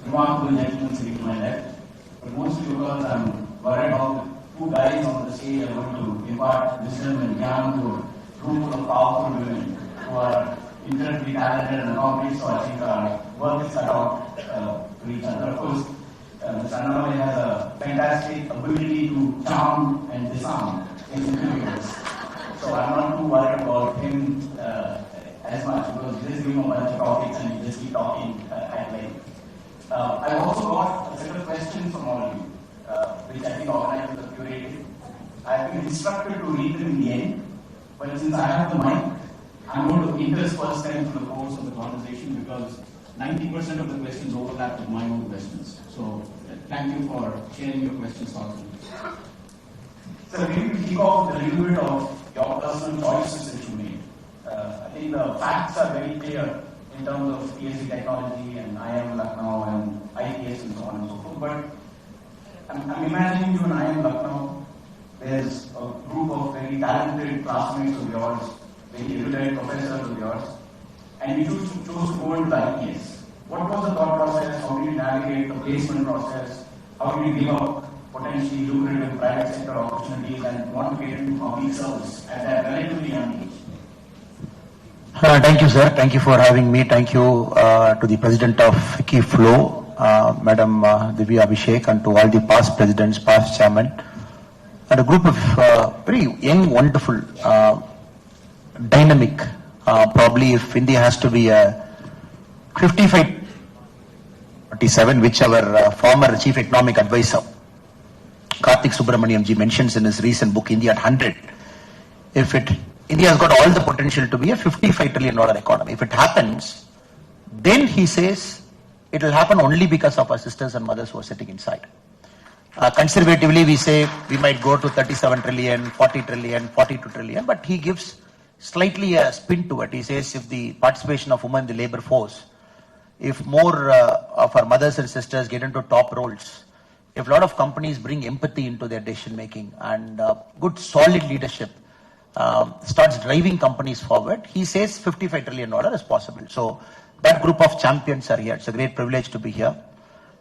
remarkable gentleman sitting to my left, but mostly because I'm worried about two guys on the stage are going to impart wisdom and jnana to a room full of powerful women who are incredibly talented and accomplished, so I think our work is cut out for each other. Of course, Mr. K.Annamalai has a fantastic ability to charm and disarm his individuals. So I'm not too worried about him as much because he just give him a bunch of topics and he just keep talking at length. I've also got a set of questions from all of you, which I think organizers have curated. I've been instructed to read them in the end, but since I have the mic, I'm going to intersperse them through the course of the conversation because 90% of the questions overlap with my own questions. So thank you for sharing your questions thoughtfully. So maybe we kick off with a little bit of your personal choices that you made. I think the facts are very clear in terms of PhD technology and IIM Lucknow and IPS and so on and so forth. But I'm imagining you in IIM Lucknow, there's a group of very talented classmates of yours, very erudite professors of yours, and you chose to go into the IPS. What was the thought process? How did you navigate the placement process? How did you give up potentially lucrative private sector opportunities and want to get into public service at that relatively young age? Thank you, sir. Thank you for having me. Thank you to the president of FICCI Flow, Madam Divya Abhishek, and to all the past presidents, past chairmen, and a group of very young, wonderful, dynamic. Probably if India has to be a 55-47, which our former chief economic advisor, Karthik Subramaniam ji, mentions in his recent book, India at 100. India has got all the potential to be a $55 trillion economy. If it happens, then he says it will happen only because of our sisters and mothers who are sitting inside. Conservatively, we say we might go to 37 trillion, 40 trillion, 42 trillion, but he gives slightly a spin to it. He says if the participation of women in the labor force, if more of our mothers and sisters get into top roles, if a lot of companies bring empathy into their decision making and good solid leadership starts driving companies forward, he says $55 trillion is possible. So that group of champions are here. It's a great privilege to be here.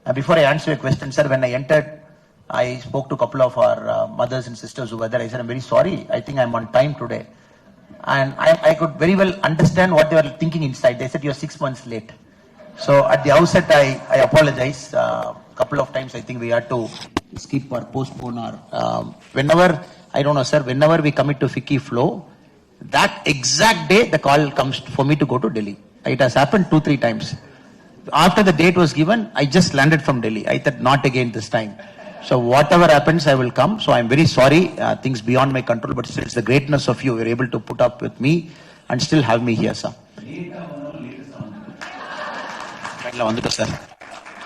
And before I answer your question, sir, when I entered, I spoke to a couple of our mothers and sisters who were there. I said, I'm very sorry. I think I'm on time today. And I could very well understand what they were thinking inside. They said, you're 6 months late. So at the outset, I apologize. A couple of times, I think we had to skip or postpone or whenever, I don't know, sir, whenever we commit to FICCI Flow, that exact day, the call comes for me to go to Delhi. It has happened 2-3 times. After the date was given, I just landed from Delhi. I thought, not again this time. So whatever happens, I will come. So I'm very sorry, things beyond my control, but still it's the greatness of you. You're able to put up with me and still have me here, sir.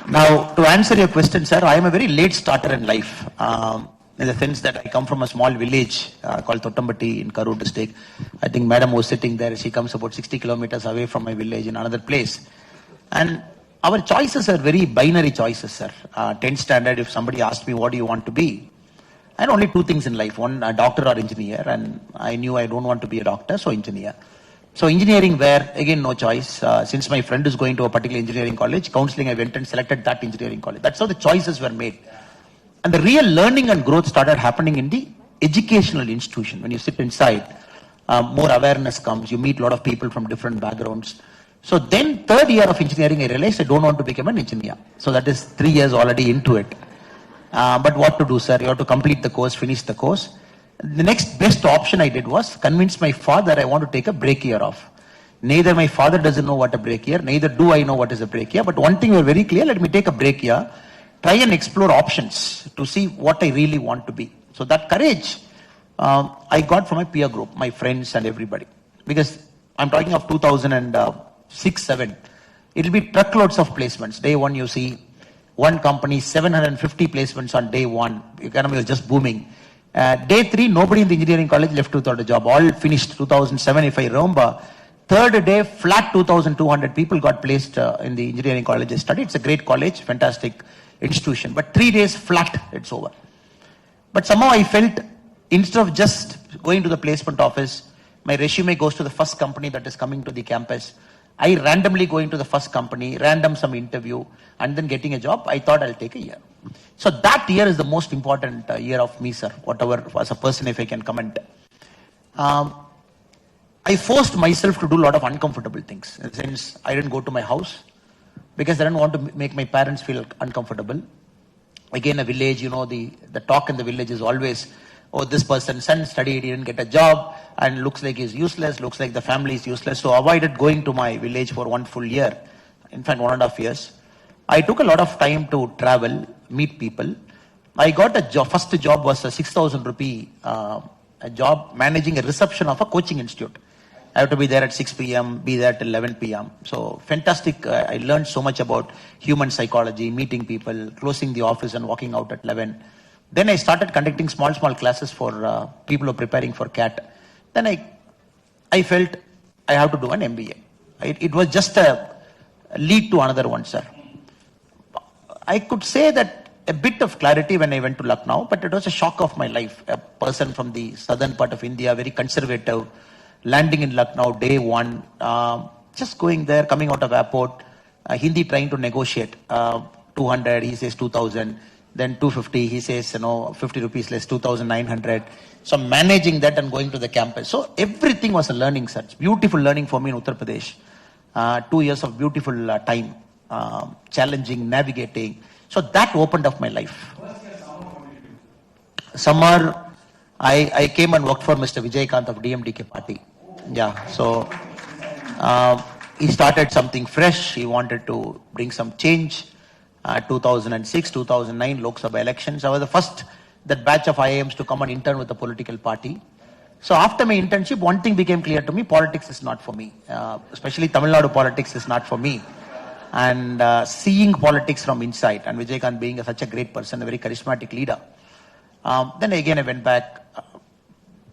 Now, to answer your question, sir, I am a very late starter in life. In the sense that I come from a small village called Thottambatti in Karur district. I think madam was sitting there. She comes about 60 kilometers away from my village in another place. And our choices are very binary choices, sir. 10th standard, if somebody asked me, what do you want to be? I had only 2 things in life. One, a doctor or engineer. And I knew I don't want to be a doctor, so engineer. So engineering where, again, no choice. Since my friend is going to a particular engineering college, counseling, I went and selected that engineering college. That's how the choices were made. And the real learning and growth started happening in the educational institution. When you sit inside, more awareness comes. You meet a lot of people from different backgrounds. So then 3rd year of engineering, I realized I don't want to become an engineer. So that is 3 years already into it. But what to do, sir? You have to complete the course, finish the course. The next best option I did was convince my father I want to take a break year off. Neither my father doesn't know what a break year, neither do I know what is a break year. But one thing we're very clear, let me take a break year. Try and explore options to see what I really want to be. So that courage I got from my peer group, my friends and everybody. Because I'm talking of 2006-7. It'll be truckloads of placements. Day one, you see one company, 750 placements on day one. The economy was just booming. Day 3, nobody in the engineering college left without a job. All finished 2007, if I remember. 3rd day, flat 2,200 people got placed in the engineering college study. It's a great college, fantastic institution, but 3 days flat, it's over. But somehow I felt instead of just going to the placement office, my resume goes to the first company that is coming to the campus. I randomly going to the first company, random some interview, and then getting a job, I thought I'll take a year. So that year is the most important year of me, sir, whatever, as a person, if I can comment. I forced myself to do a lot of uncomfortable things. In the sense, I didn't go to my house because I didn't want to make my parents feel uncomfortable. Again, a village, the talk in the village is always, oh, this person's son studied, he didn't get a job, and looks like he's useless, looks like the family is useless. So I avoided going to my village for 1 full year. In fact, 1.5 years. I took a lot of time to travel, meet people. I got a job. First job was a 6,000 rupee a job managing a reception of a coaching institute. I have to be there at 6 p.m., be there till 11 p.m. So fantastic. I learned so much about human psychology, meeting people, closing the office and walking out at 11. Then I started conducting small classes for people who are preparing for CAT. Then I felt I have to do an MBA. It was just a lead to another one, sir. I could say that a bit of clarity when I went to Lucknow, but it was a shock of my life. A person from the southern part of India, very conservative, landing in Lucknow day one, just going there, coming out of airport, Hindi trying to negotiate, 200, he says 2,000, then 250, he says, 50 rupees less, 2,900. So managing that and going to the campus. So everything was a learning, sir. Beautiful learning for me in Uttar Pradesh. 2 years of beautiful time, challenging, navigating. So that opened up my life. Summer, I came and worked for Mr. Vijaykanth of DMDK party. Yeah, so he started something fresh. He wanted to bring some change. 2006, 2009 Lok Sabha elections. I was the first that batch of IIMs to come and intern with the political party. So after my internship, one thing became clear to me: politics is not for me. Especially Tamil Nadu politics is not for me. And seeing politics from inside, and Vijaykanth being such a great person, a very charismatic leader. Then again I went back.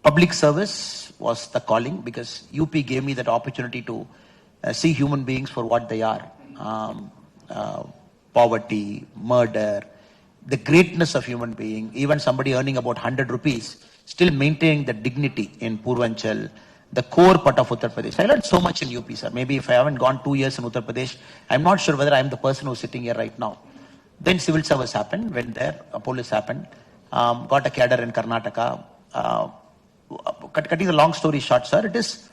Public service was the calling because UP gave me that opportunity to see human beings for what they are. Poverty, murder, the greatness of human being, even somebody earning about 100 rupees, still maintaining the dignity in Purvanchal, the core part of Uttar Pradesh. I learned so much in UP, sir. Maybe if I haven't gone 2 years in Uttar Pradesh, I'm not sure whether I'm the person who's sitting here right now. Then civil service happened, went there, police happened, got a cadre in Karnataka. Cutting the long story short, sir, it is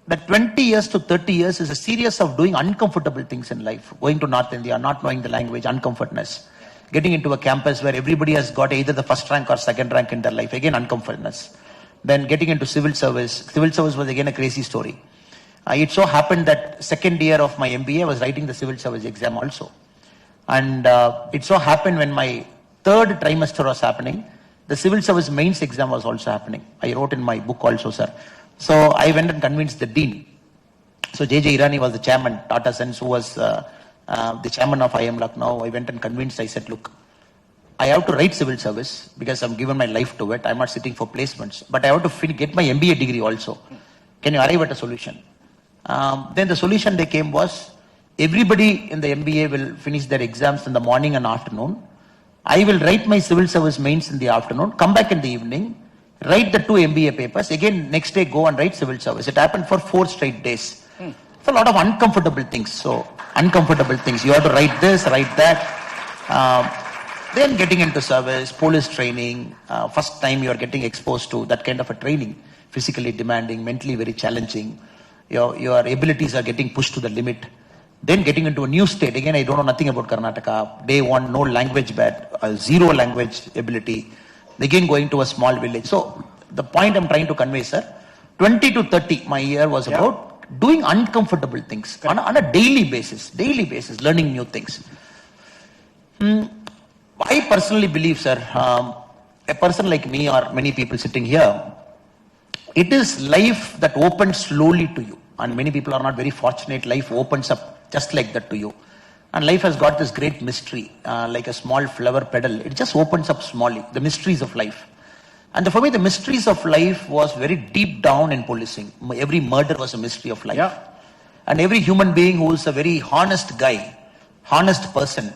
that 20 years to 30 years is a series of doing uncomfortable things in life. Going to North India, not knowing the language, uncomfortness. Getting into a campus where everybody has got either the first rank or second rank in their life, again uncomfortness. Then getting into civil service. Civil service was again a crazy story. It so happened that second year of my MBA I was writing the civil service exam also. And it so happened when my third trimester was happening, the civil service mains exam was also happening. I wrote in my book also, sir. So I went and convinced the dean. So J.J. Irani was the chairman, Tata Sons, who was the chairman of IIM Lucknow. I went and convinced, I said, look, I have to write civil service because I've given my life to it. I'm not sitting for placements, but I have to get my MBA degree also. Can you arrive at a solution? Then the solution they came was, everybody in the MBA will finish their exams in the morning and afternoon. I will write my civil service mains in the afternoon, come back in the evening, write the 2 MBA papers, again next day go and write civil service. It happened for 4 straight days. It's a lot of uncomfortable things. So, uncomfortable things. You have to write this, write that. Then getting into service, police training. First time you are getting exposed to that kind of a training. Physically demanding, mentally very challenging. Your abilities are getting pushed to the limit. Then getting into a new state. Again, I don't know nothing about Karnataka. Day one, no language zero language ability. Again going to a small village. So the point I'm trying to convey, sir, 20 to 30, my year was about doing uncomfortable things on a daily basis, learning new things. I personally believe, sir, a person like me or many people sitting here, it is life that opens slowly to you. And many people are not very fortunate. Life opens up just like that to you. And life has got this great mystery, like a small flower petal. It just opens up smallly, the mysteries of life. And for me, the mysteries of life was very deep down in policing. Every murder was a mystery of life. Yeah. And every human being who is a very honest guy, honest person,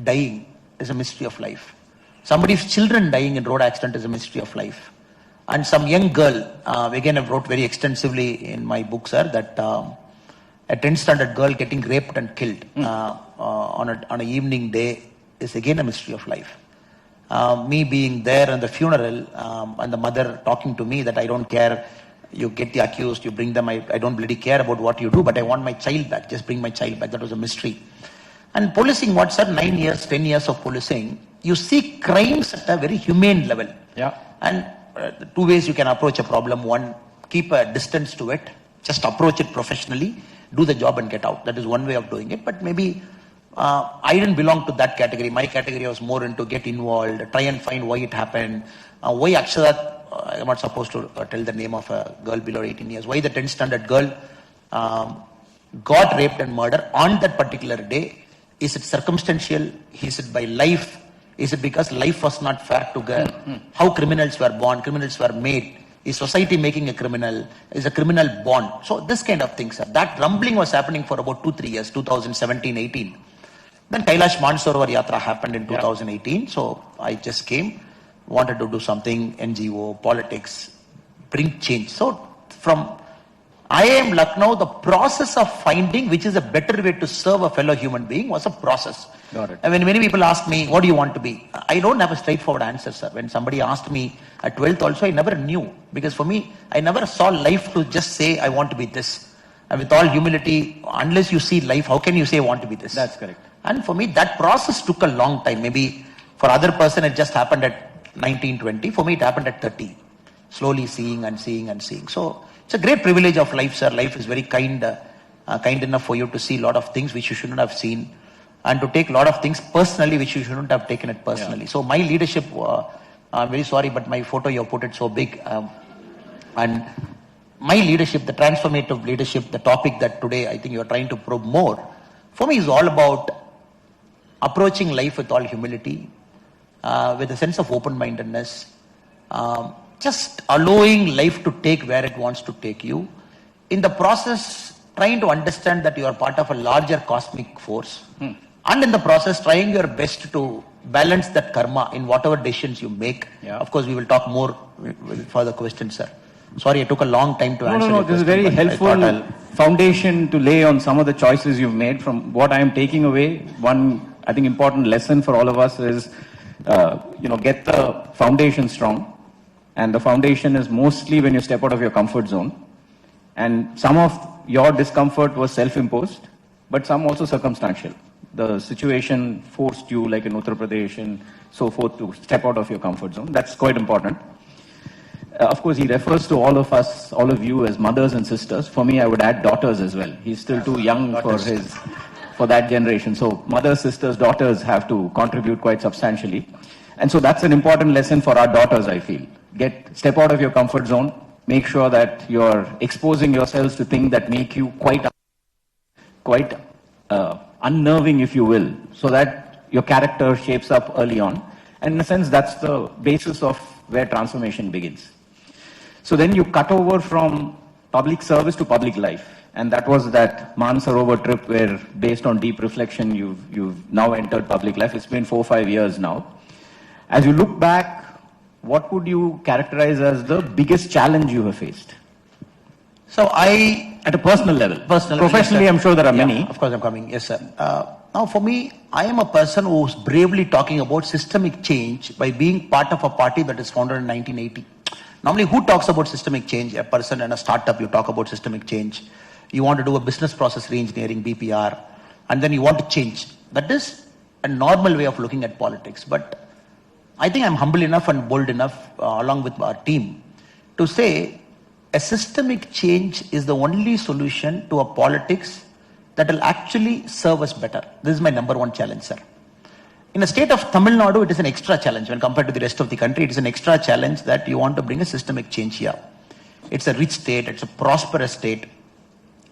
dying is a mystery of life. Somebody's children dying in road accident is a mystery of life. And some young girl, again I wrote very extensively in my book, sir, that a 10th standard girl getting raped and killed on an evening day is again a mystery of life. Me being there in the funeral and the mother talking to me that I don't care, you get the accused, you bring them, I don't bloody care about what you do, but I want my child back, just bring my child back. That was a mystery. And policing, what sir, 9 years, 10 years of policing, you see crimes at a very humane level. Yeah. And two ways you can approach a problem. One, keep a distance to it, just approach it professionally, do the job and get out. That is one way of doing it. But maybe I didn't belong to that category. My category was more into get involved, try and find why it happened. Why Aksharat, I'm not supposed to tell the name of a girl below 18 years. Why the 10th standard girl got raped and murdered on that particular day. Is it circumstantial? Is it by life? Is it because life was not fair to girl? How criminals were born, criminals were made? Is society making a criminal? Is a criminal born? So this kind of things. That rumbling was happening for about 2-3 years, 2017-18. Then Kailash Mansarovar Yatra happened in 2018. So I just came, wanted to do something, NGO, politics, bring change. So from IIM Lucknow, the process of finding which is a better way to serve a fellow human being was a process. Got it. And when many people ask me, what do you want to be? I don't have a straightforward answer, sir. When somebody asked me at 12th also, I never knew. Because for me, I never saw life to just say, I want to be this. And with all humility, unless you see life, how can you say I want to be this? That's correct. And for me, that process took a long time. Maybe for other person, it just happened at 19, 20. For me, it happened at 30. Slowly seeing and seeing and seeing. So it's a great privilege of life, sir. Life is very kind enough for you to see a lot of things which you shouldn't have seen, and to take a lot of things personally which you shouldn't have taken it personally. So my leadership, I'm very sorry, but my photo, you have put it so big. And my leadership, the transformative leadership, the topic that today I think you're trying to probe more, for me is all about approaching life with all humility, with a sense of open-mindedness, just allowing life to take where it wants to take you. In the process, trying to understand that you are part of a larger cosmic force. And in the process, trying your best to balance that karma in whatever decisions you make. Yeah. Of course, we will talk more with further questions, sir. Sorry, I took a long time to answer. No, this is very helpful foundation to lay on some of the choices you've made. From what I am taking away, one, I think, important lesson for all of us is, get the foundation strong. And the foundation is mostly when you step out of your comfort zone. And some of your discomfort was self-imposed, but some also circumstantial. The situation forced you, like in Uttar Pradesh and so forth, to step out of your comfort zone. That's quite important. Of course, he refers to all of us, all of you, as mothers and sisters. For me, I would add daughters as well. He's still too young for that generation. So mothers, sisters, daughters have to contribute quite substantially. And so that's an important lesson for our daughters, I feel. Step out of your comfort zone. Make sure that you're exposing yourselves to things that make you quite unnerving, if you will, so that your character shapes up early on. And in a sense, that's the basis of where transformation begins. So then you cut over from public service to public life. And that was that Mansarovar trip where, based on deep reflection, you've now entered public life. It's been 4 or 5 years now. As you look back, what would you characterize as the biggest challenge you have faced? So at a personal level. Professionally, yes, I'm sure there are many. Of course, I'm coming. Yes, sir. Now, for me, I am a person who's bravely talking about systemic change by being part of a party that is founded in 1980. Normally, who talks about systemic change? A person in a startup, you talk about systemic change. You want to do a business process reengineering, BPR, and then you want to change. That is a normal way of looking at politics. But I think I'm humble enough and bold enough, along with our team, to say a systemic change is the only solution to a politics that will actually serve us better. This is my number one challenge, sir. In the state of Tamil Nadu, it is an extra challenge. When compared to the rest of the country, it is an extra challenge that you want to bring a systemic change here. It's a rich state, it's a prosperous state,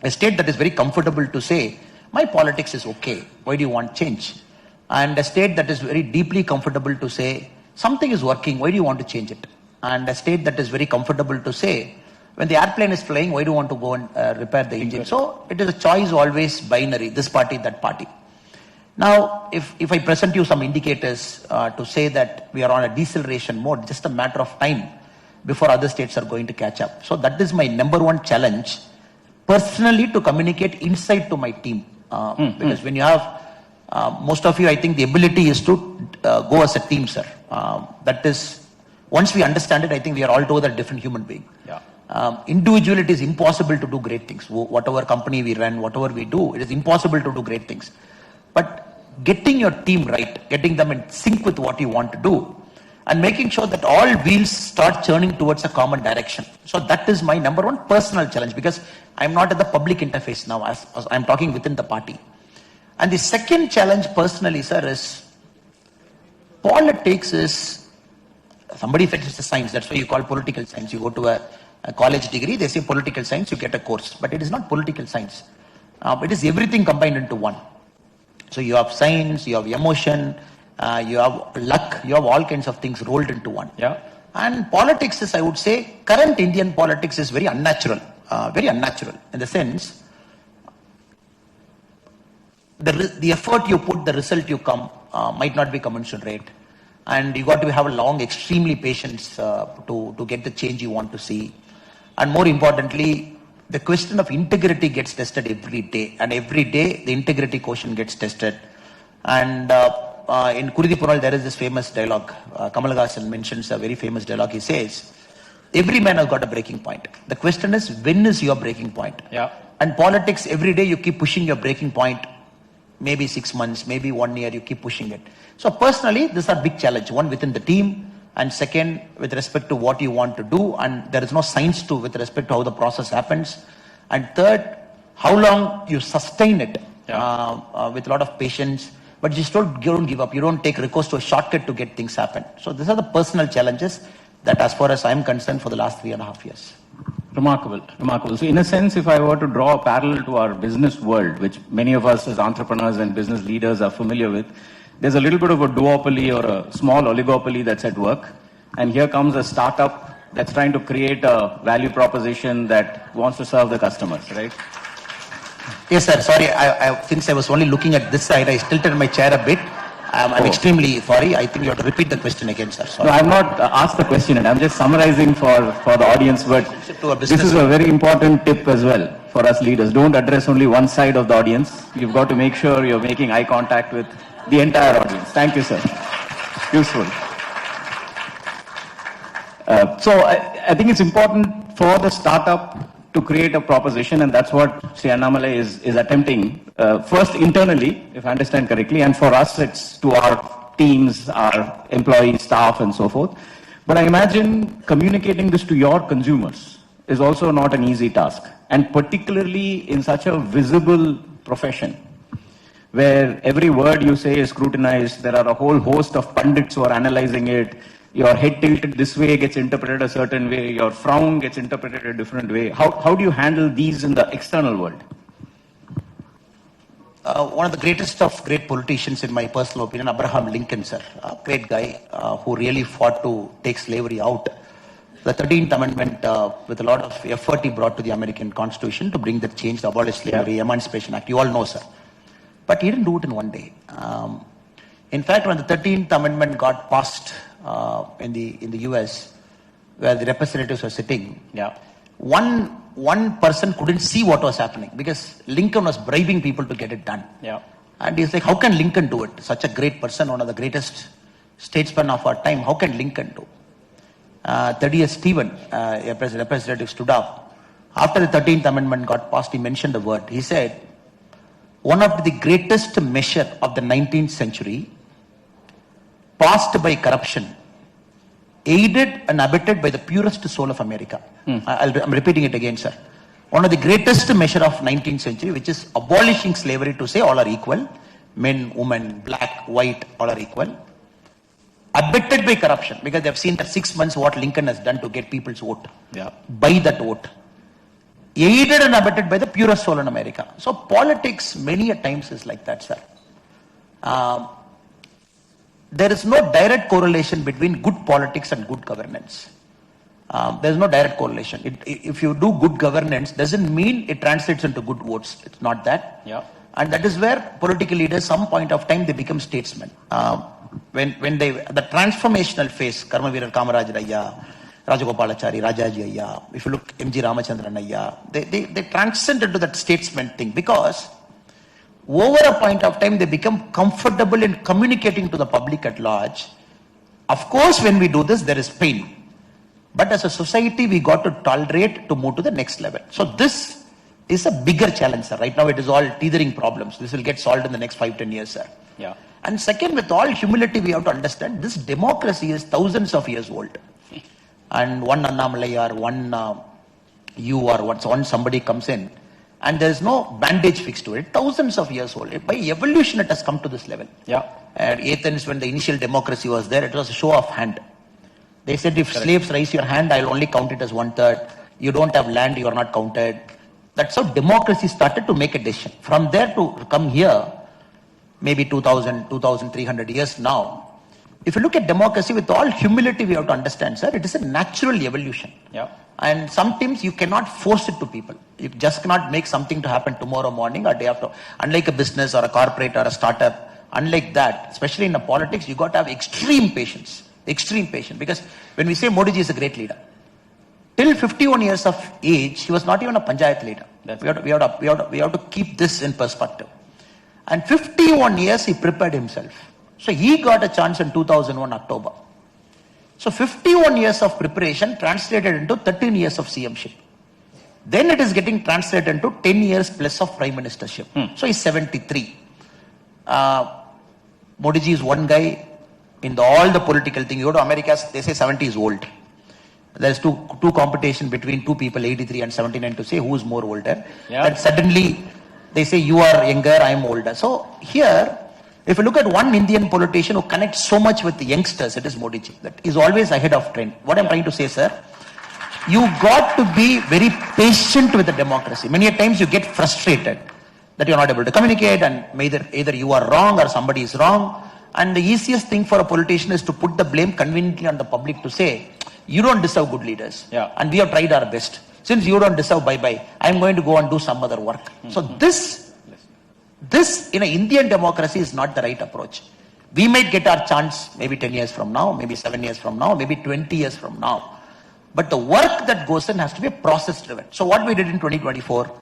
a state that is very comfortable to say, my politics is okay, why do you want change? And a state that is very deeply comfortable to say, something is working, why do you want to change it? And a state that is very comfortable to say, when the airplane is flying, why do you want to go and repair the engine? So it is a choice always binary, this party, that party. Now, if I present you some indicators to say that we are on a deceleration mode, just a matter of time before other states are going to catch up. So that is my number one challenge, personally to communicate insight to my team. Because when you have, most of you, I think the ability is to go as a team, sir. That is, once we understand it, I think we are altogether different human being. Yeah. Individually, it is impossible to do great things. Whatever company we run, whatever we do, it is impossible to do great things. But getting your team right, getting them in sync with what you want to do, and making sure that all wheels start churning towards a common direction. So that is my number one personal challenge, because I'm not at the public interface now, as I'm talking within the party. And the second challenge personally, sir, is politics is, somebody said it's a science, that's why you call political science. You go to a college degree, they say political science, you get a course. But it is not political science. It is everything combined into one. So you have science, you have emotion, you have luck, you have all kinds of things rolled into one. Yeah. And politics is, I would say, current Indian politics is very unnatural in the sense, the effort you put, the result you come might not be commensurate. And you got to have a long, extremely patience to get the change you want to see. And more importantly, the question of integrity gets tested every day. And every day, the integrity quotient gets tested. And in Kuridi Pural, there is this famous dialogue. Kamal Haasan mentions a very famous dialogue. He says, every man has got a breaking point. The question is, when is your breaking point? Yeah. And politics, every day you keep pushing your breaking point. Maybe 6 months, maybe 1 year, you keep pushing it. So personally, these are big challenge. One, within the team, and second, with respect to what you want to do, and there is no science to with respect to how the process happens. And third, how long you sustain it with a lot of patience, but you still don't give up. You don't take recourse to a shortcut to get things happen. So these are the personal challenges that, as far as I'm concerned, for the last 3.5 years. Remarkable, remarkable. So in a sense, if I were to draw a parallel to our business world, which many of us as entrepreneurs and business leaders are familiar with, there's a little bit of a duopoly or a small oligopoly that's at work. And here comes a startup that's trying to create a value proposition that wants to serve the customers, right? Yes, sir. Sorry, since I was only looking at this side, I tilted my chair a bit. I'm extremely sorry. I think you have to repeat the question again, sir. Sorry. No, I'm not asked the question, and I'm just summarizing for the audience, but this is a very important tip as well for us leaders. Don't address only one side of the audience. You've got to make sure you're making eye contact with the entire audience. Thank you, sir. Useful. So I think it's important for the startup to create a proposition, and that's what K.Annamalai is attempting. First internally, if I understand correctly, and for us it's to our teams, our employees, staff, and so forth. But I imagine communicating this to your consumers is also not an easy task, and particularly in such a visible profession, where every word you say is scrutinized. There are a whole host of pundits who are analyzing it. Your head tilted this way gets interpreted a certain way. Your frown gets interpreted a different way. How do you handle these in the external world? One of the greatest of great politicians, in my personal opinion, Abraham Lincoln, sir. A great guy who really fought to take slavery out. The 13th Amendment, with a lot of effort he brought to the American Constitution to bring that change, to abolish slavery, Emancipation Act. You all know, sir. But he didn't do it in one day. In fact, when the 13th Amendment got passed in the US, where the representatives were sitting, one person couldn't see what was happening because Lincoln was bribing people to get it done. And he's like, how can Lincoln do it? Such a great person, one of the greatest statesmen of our time. How can Lincoln do? Thaddeus Stephen, a representative, stood up. After the 13th Amendment got passed, he mentioned a word. He said, one of the greatest measure of the 19th century, passed by corruption, aided and abetted by the purest soul of America. I'm repeating it again, sir. One of the greatest measure of 19th century, which is abolishing slavery to say all are equal, men, women, black, white, all are equal. Abetted by corruption, because they've seen that 6 months what Lincoln has done to get people's vote. By that vote. Aided and abetted by the purest soul in America. So politics many a times is like that, sir. There is no direct correlation between good politics and good governance. There is no direct correlation. If you do good governance, doesn't mean it translates into good votes. It's not that. And that is where political leaders, some point of time, they become statesmen. When they, the transformational phase, Karma Veerar Kamaraj Raya, Rajagopalachari, Rajaji Ayya, if you look M.G. Ramachandran Ayya, they transcend into that statesman thing because over a point of time they become comfortable in communicating to the public at large. Of course, when we do this, there is pain. But as a society, we got to tolerate to move to the next level. So this is a bigger challenge, sir. Right now, it is all teethering problems. This will get solved in the next 5-10 years, sir. Yeah. And second, with all humility, we have to understand this democracy is thousands of years old. And one K.Annamalai or one you or one somebody comes in, and there is no bandage fixed to it. Thousands of years old. By evolution, it has come to this level. Yeah. At Athens, when the initial democracy was there, it was a show of hand. They said, if slaves raise your hand, I'll only count it as 1/3. You don't have land, you are not counted. That's how democracy started to make a decision. From there to come here, maybe 2,000, 2,300 years now. If you look at democracy with all humility, we have to understand, sir, it is a natural evolution. Yeah. And sometimes you cannot force it to people. You just cannot make something to happen tomorrow morning or day after. Unlike a business or a corporate or a startup, unlike that, especially in the politics, you got to have extreme patience. Extreme patience. Because when we say Modi ji is a great leader, till 51 years of age, he was not even a panchayat leader. We have to keep this in perspective. And 51 years he prepared himself. So he got a chance in 2001 October. So 51 years of preparation translated into 13 years of CMship. Then it is getting translated into 10 years plus of prime ministership. So he's 73. Modi ji is one guy in all the political thing. You go to America, they say 70 is old. There's two competition between two people, 83 and 79, to say who is more older. Yeah. Then suddenly they say you are younger, I am older. So here, if you look at one Indian politician who connects so much with the youngsters, it is Modi ji. That is always ahead of trend. What I'm trying to say, sir, you got to be very patient with the democracy. Many a times you get frustrated that you're not able to communicate and either you are wrong or somebody is wrong. And the easiest thing for a politician is to put the blame conveniently on the public to say, you don't deserve good leaders. Yeah. And we have tried our best. Since you don't deserve, bye-bye. I'm going to go and do some other work. So this in an Indian democracy is not the right approach. We might get our chance maybe 10 years from now, maybe 7 years from now, maybe 20 years from now. But the work that goes in has to be process driven. So what we did in 2024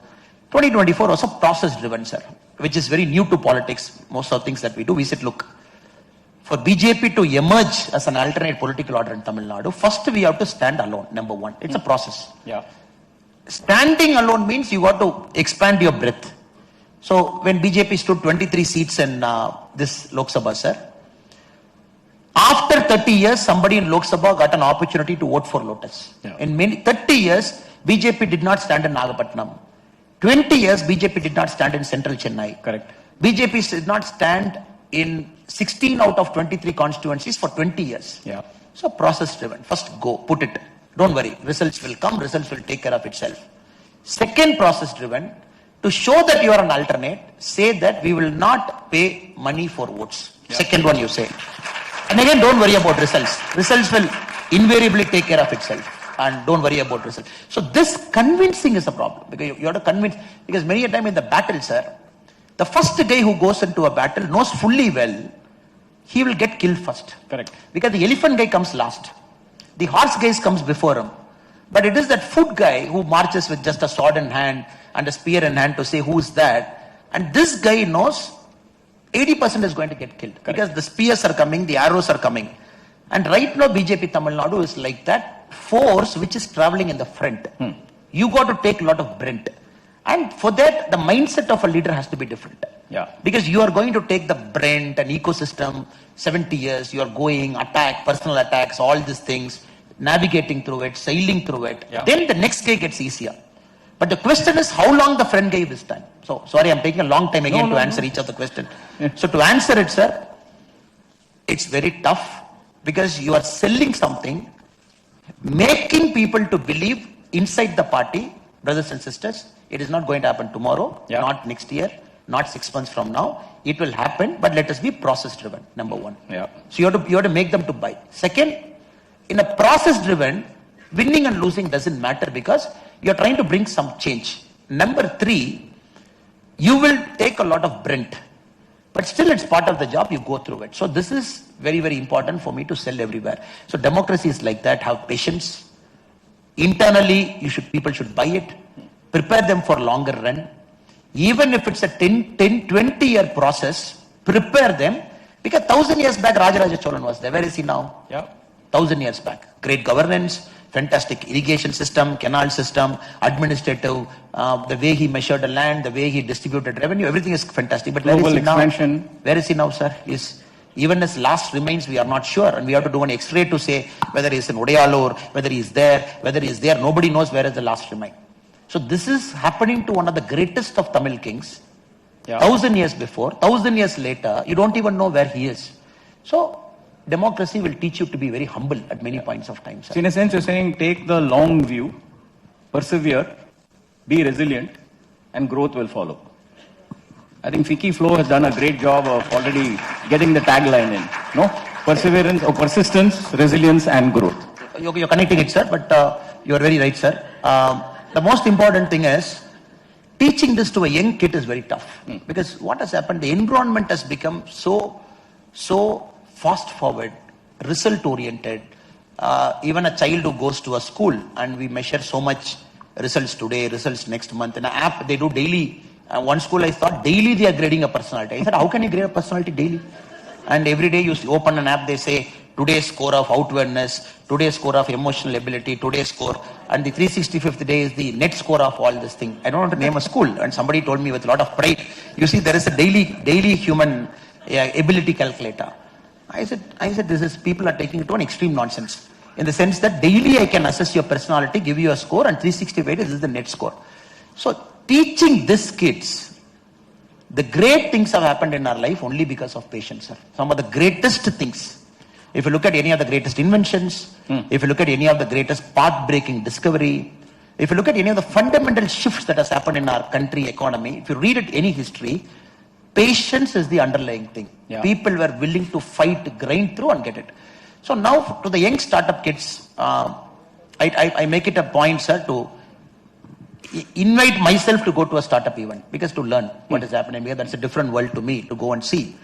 was a process driven, sir, which is very new to politics. Most of the things that we do, we said, look, for BJP to emerge as an alternate political order in Tamil Nadu, first we have to stand alone, number one. It's a process. Yeah. Standing alone means you got to expand your breadth. So when BJP stood 23 seats in this Lok Sabha, sir, after 30 years, somebody in Lok Sabha got an opportunity to vote for Lotus. Yeah. In 30 years, BJP did not stand in Nagapattinam. 20 years, BJP did not stand in Central Chennai. Correct. BJP did not stand in 16 out of 23 constituencies for 20 years. Yeah. So process driven. First go, put it. Don't worry. Results will come. Results will take care of itself. Second, process driven. To show that you are an alternate, say that we will not pay money for votes. Yeah. Second one you say. And again, don't worry about results. Results will invariably take care of itself. And don't worry about results. So this convincing is a problem. Because you have to convince. Because many a time in the battle, sir, the first guy who goes into a battle knows fully well he will get killed first. Correct. Because the elephant guy comes last. The horse guy comes before him. But it is that foot guy who marches with just a sword in hand and a spear in hand to say who's that. And this guy knows 80% is going to get killed. Correct. Because the spears are coming, the arrows are coming. And right now BJP Tamil Nadu is like that force which is traveling in the front. You got to take a lot of Brent. And for that, the mindset of a leader has to be different. Yeah. Because you are going to take the Brent, an ecosystem, 70 years, you are going, attack, personal attacks, all these things, navigating through it, sailing through it. Yeah. Then the next guy gets easier. But the question is how long the front guy will stand. So, sorry, I'm taking a long time again to answer each of the questions. Yeah. So to answer it, sir, it's very tough because you are selling something, making people to believe inside the party, brothers and sisters, it is not going to happen tomorrow, not next year, not 6 months from now. It will happen, but let us be process driven, number one. Yeah. So you have to make them to buy. Second, in a process driven, winning and losing doesn't matter because you are trying to bring some change. Number three, you will take a lot of Brent, but still it's part of the job, you go through it. So this is very, very important for me to sell everywhere. So democracy is like that, have patience, Internally, people should buy it, prepare them for longer run. Even if it's a 20-year process, prepare them. Because 1,000 years back, Rajaraja Cholan was there. Where is he now? Yeah. 1,000 years back. Great governance, fantastic irrigation system, canal system, administrative, the way he measured the land, the way he distributed revenue, everything is fantastic. But where is he expansion. now? Where is he now, sir? Even his last remains, we are not sure. And we have to do an X-ray to say whether he is in Odayalur, whether he is there. Nobody knows where is the last remain. So this is happening to one of the greatest of Tamil kings. 1,000 years before, 1,000 years later, you don't even know where he is. So democracy will teach you to be very humble at many points of time, sir. So in a sense, you're saying take the long view, persevere, be resilient, and growth will follow. I think Fiki Flo has done a great job of already getting the tagline in. No? Perseverance or persistence, resilience, and growth. You're connecting it, sir, but you're very right, sir. The most important thing is, teaching this to a young kid is very tough. Because what has happened, the environment has become so fast forward, result oriented. Even a child who goes to a school and we measure so much results today, results next month. In an app, they do daily. One school I thought daily they are grading a personality. I said, how can you grade a personality daily? And every day you open an app, they say, today's score of outwardness, today's score of emotional ability, today's score, and the 365th day is the net score of all this thing. I don't want to name a school, and somebody told me with a lot of pride, you see, there is a daily human ability calculator. I said, this is, people are taking it to an extreme nonsense. In the sense that daily I can assess your personality, give you a score, and 365 days is the net score. So teaching these kids, the great things have happened in our life only because of patience, sir. Some of the greatest things. If you look at any of the greatest inventions, if you look at any of the greatest path-breaking discovery, if you look at any of the fundamental shifts that has happened in our country economy, if you read it any history, patience is the underlying thing. Yeah. People were willing to fight, grind through and get it. So now to the young startup kids, I make it a point, sir, to invite myself to go to a startup event because to learn what is happening here. That's a different world to me to go and see.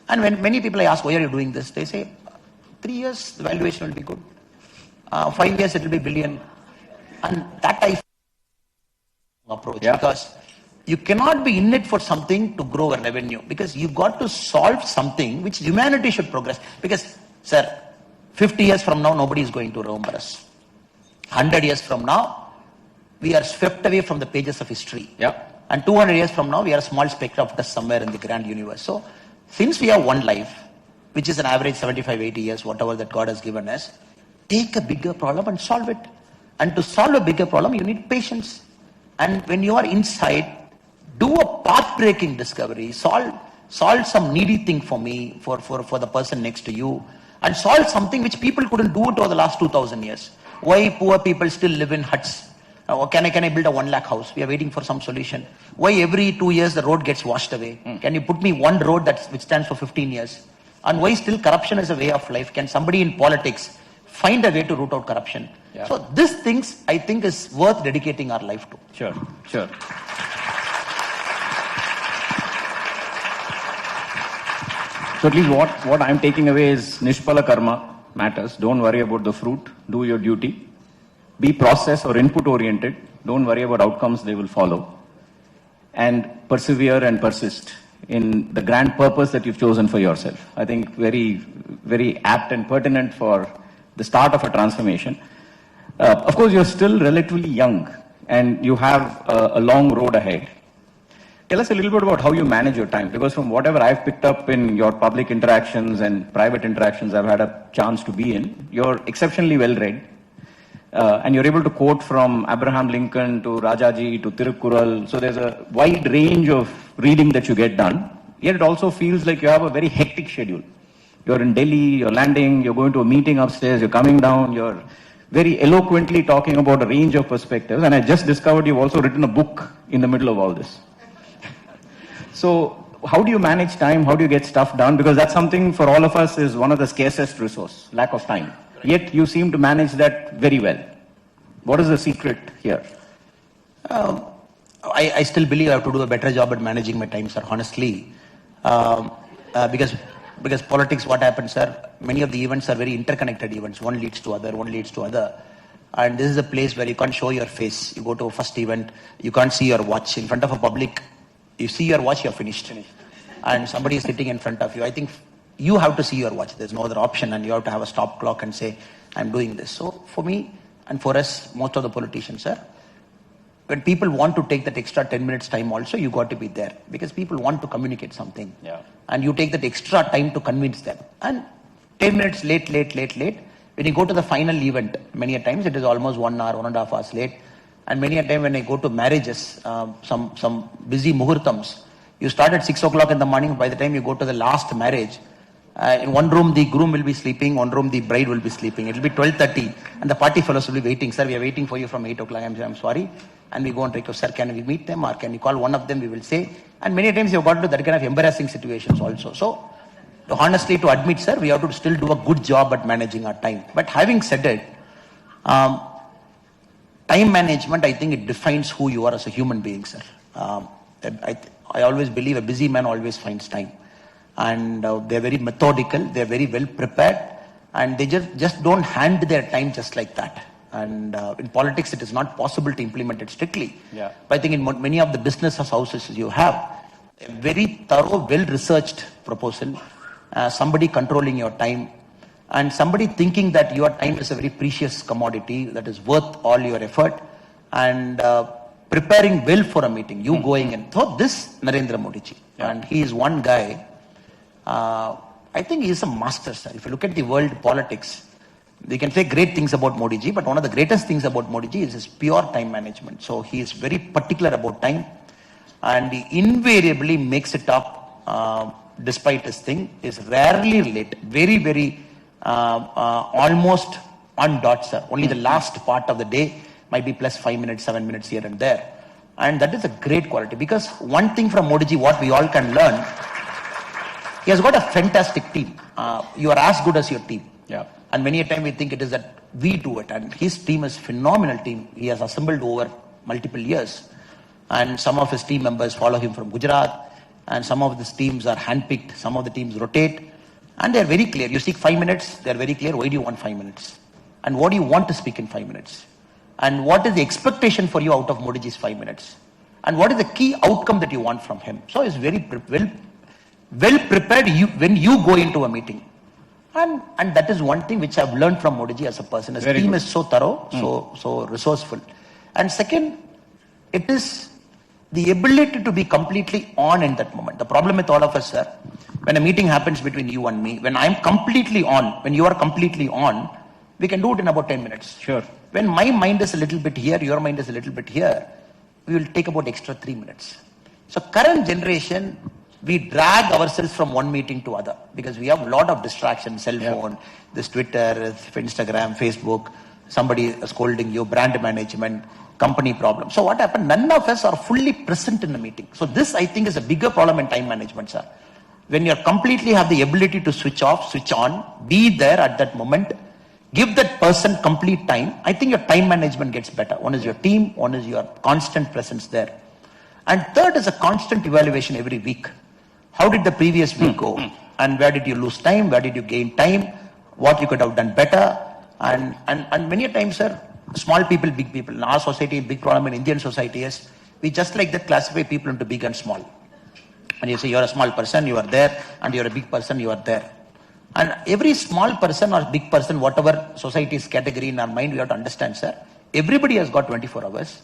And when many people I ask, why are you doing this? They say, 3 years, the valuation will be good. 5 years, it will be billion. And that I approach because you cannot be in it for something to grow a revenue because you got to solve something which humanity should progress. Because, sir, 50 years from now, nobody is going to remember us. 100 years from now, we are swept away from the pages of history. Yeah. And 200 years from now, we are a small speck of dust somewhere in the grand universe. So, since we have one life, which is an average 75, 80 years, whatever that God has given us, take a bigger problem and solve it. And to solve a bigger problem, you need patience. And when you are inside, do a path-breaking discovery, solve some needy thing for me, for the person next to you, and solve something which people couldn't do it over the last 2,000 years. Why poor people still live in huts? Can I build a 1 lakh house? We are waiting for some solution. Why every 2 years the road gets washed away? Can you put me one road which stands for 15 years? And why still corruption is a way of life? Can somebody in politics find a way to root out corruption? Yeah. So these things, I think, is worth dedicating our life to. Sure. So at least what I'm taking away is Nishpala Karma matters. Don't worry about the fruit. Do your duty. Be process or input oriented. Don't worry about outcomes, they will follow. And persevere and persist in the grand purpose that you've chosen for yourself. I think very, very apt and pertinent for the start of a transformation. Of course, you're still relatively young and you have a long road ahead. Tell us a little bit about how you manage your time, because from whatever I've picked up in your public interactions and private interactions I've had a chance to be in, you're exceptionally well read. And you're able to quote from Abraham Lincoln to Rajaji to Tirukkural. So there's a wide range of reading that you get done. Yet it also feels like you have a very hectic schedule. You're in Delhi, you're landing, you're going to a meeting upstairs, you're coming down, you're very eloquently talking about a range of perspectives. And I just discovered you've also written a book in the middle of all this. So how do you manage time? How do you get stuff done? Because that's something for all of us is one of the scarcest resources, lack of time. Yet you seem to manage that very well. What is the secret here? I still believe I have to do a better job at managing my time, sir, honestly. Because politics, what happens, sir, many of the events are very interconnected events. One leads to other. And this is a place where you can't show your face. You go to a first event, you can't see your watch in front of a public. You see your watch, you're finished. And somebody is sitting in front of you. I think you have to see your watch. There's no other option, and you have to have a stop clock and say, I'm doing this. So for me and for us, most of the politicians, sir, when people want to take that extra 10 minutes time also, you got to be there because people want to communicate something. Yeah. And you take that extra time to convince them. And 10 minutes late. When you go to the final event, many a times it is almost 1 hour, 1.5 hours late. And many a time when I go to marriages, some busy muhurtams, you start at 6 o'clock in the morning. By the time you go to the last marriage, in one room the groom will be sleeping, one room the bride will be sleeping. It will be 12:30 and the party fellows will be waiting. Sir, we are waiting for you from 8 o'clock. I'm sorry. And we go and request, sir, can we meet them or can you call one of them? We will say. And many times you've got to that kind of embarrassing situations also. So honestly, to admit, sir, we have to still do a good job at managing our time. But having said it, time management, I think it defines who you are as a human being, sir. I always believe a busy man always finds time. And they're very methodical, they're very well prepared, and they just don't hand their time just like that. And in politics, it is not possible to implement it strictly. Yeah. But I think in many of the business houses you have a very thorough, well-researched proposal, somebody controlling your time, and somebody thinking that your time is a very precious commodity that is worth all your effort, and preparing well for a meeting, you going in. So this Narendra Modi ji, and he is one guy, I think he is a master, sir. If you look at the world politics, we can say great things about Modi ji, but one of the greatest things about Modi ji is his pure time management. So he is very particular about time, and he invariably makes it up despite his thing, is rarely late, very, almost on dot, sir. Only the last part of the day might be plus 5 minutes, 7 minutes here and there. And that is a great quality, because one thing from Modi ji, what we all can learn, he has got a fantastic team. You are as good as your team. Yeah. And many a time we think it is that we do it, and his team is phenomenal team. He has assembled over multiple years, and some of his team members follow him from Gujarat, and some of his teams are handpicked, some of the teams rotate, and they are very clear. You seek 5 minutes, they are very clear. Why do you want 5 minutes? And what do you want to speak in 5 minutes? And what is the expectation for you out of Modi ji's 5 minutes? And what is the key outcome that you want from him? So it's very well prepared when you go into a meeting. And that is one thing which I've learned from Modi ji as a person. His team is so thorough, so resourceful. And second, it is the ability to be completely on in that moment. The problem with all of us, sir, when a meeting happens between you and me, when I'm completely on, when you are completely on, we can do it in about 10 minutes. Sure. When my mind is a little bit here, your mind is a little bit here, we will take about extra 3 minutes. So current generation, we drag ourselves from one meeting to other because we have a lot of distractions, cell phone, this Twitter, Instagram, Facebook, somebody scolding you, brand management, company problem. So what happened? None of us are fully present in the meeting. So this, I think, is a bigger problem in time management, sir. When you completely have the ability to switch off, switch on, be there at that moment, give that person complete time, I think your time management gets better. One is your team, one is your constant presence there. And third is a constant evaluation every week. How did the previous week go? And where did you lose time? Where did you gain time? What you could have done better? And many a times, sir, small people, big people. In our society, big problem in Indian society is we just like that classify people into big and small. And you say you're a small person, you are there, and you're a big person, you are there. And every small person or big person, whatever society's category in our mind, we have to understand, sir, everybody has got 24 hours.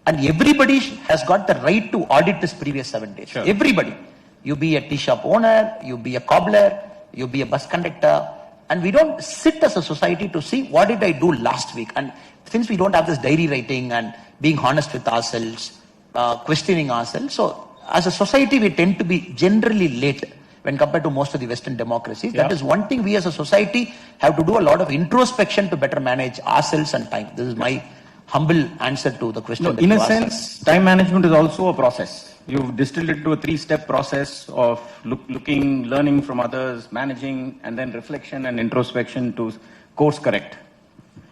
And everybody has got the right to audit this previous 7 days. Sure. Everybody. You be a tea shop owner, you be a cobbler, you be a bus conductor. And we don't sit as a society to see what did I do last week. And since we don't have this diary writing and being honest with ourselves, questioning ourselves, so as a society, we tend to be generally late when compared to most of the Western democracies. Yeah. That is one thing we as a society have to do a lot of introspection to better manage ourselves and time. This is my humble answer to the question. No, in a sense, time management is also a process. You've distilled it to a 3-step process of looking, learning from others, managing, and then reflection and introspection to course correct.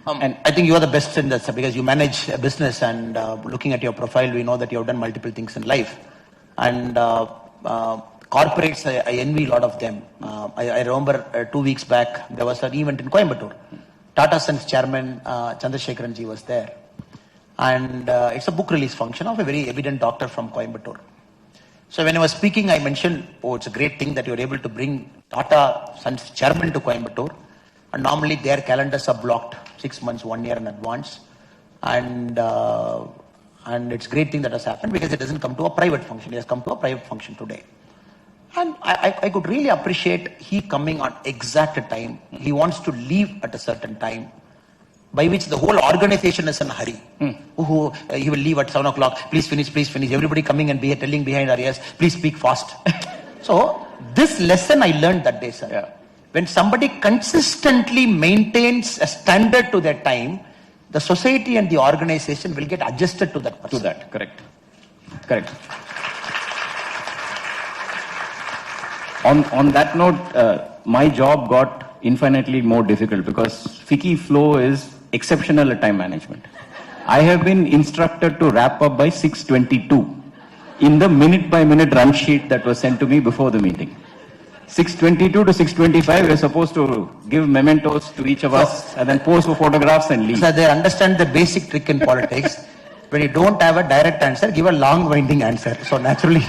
And I think you are the best in that, because you manage a business, and looking at your profile, we know that you have done multiple things in life. And corporates, I envy a lot of them. I remember 2 weeks back, there was an event in Coimbatore. Tata Sons chairman Chandrasekharan ji was there. And it's a book release function of a very evident doctor from Coimbatore. So when I was speaking, I mentioned, oh, it's a great thing that you're able to bring Tata Sons chairman to Coimbatore. And normally their calendars are blocked 6 months, 1 year in advance. And it's a great thing that has happened because it doesn't come to a private function. It has come to a private function today. And I could really appreciate he coming on exact time. He wants to leave at a certain time, by which the whole organization is in a hurry. He will leave at 7 o'clock. Please finish, please finish. Everybody coming and telling behind our ears, please speak fast. So this lesson I learned that day, sir. Yeah. When somebody consistently maintains a standard to their time, the society and the organization will get adjusted to that person. To that, correct. Correct. On that note, my job got infinitely more difficult because Fiki Flow is exceptional at time management. I have been instructed to wrap up by 6:22 in the minute-by-minute run sheet that was sent to me before the meeting. 6:22 to 6:25, we're supposed to give mementos to each of us and then pose for photographs and leave. So they understand the basic trick in politics. When you don't have a direct answer, give a long winding answer. So naturally.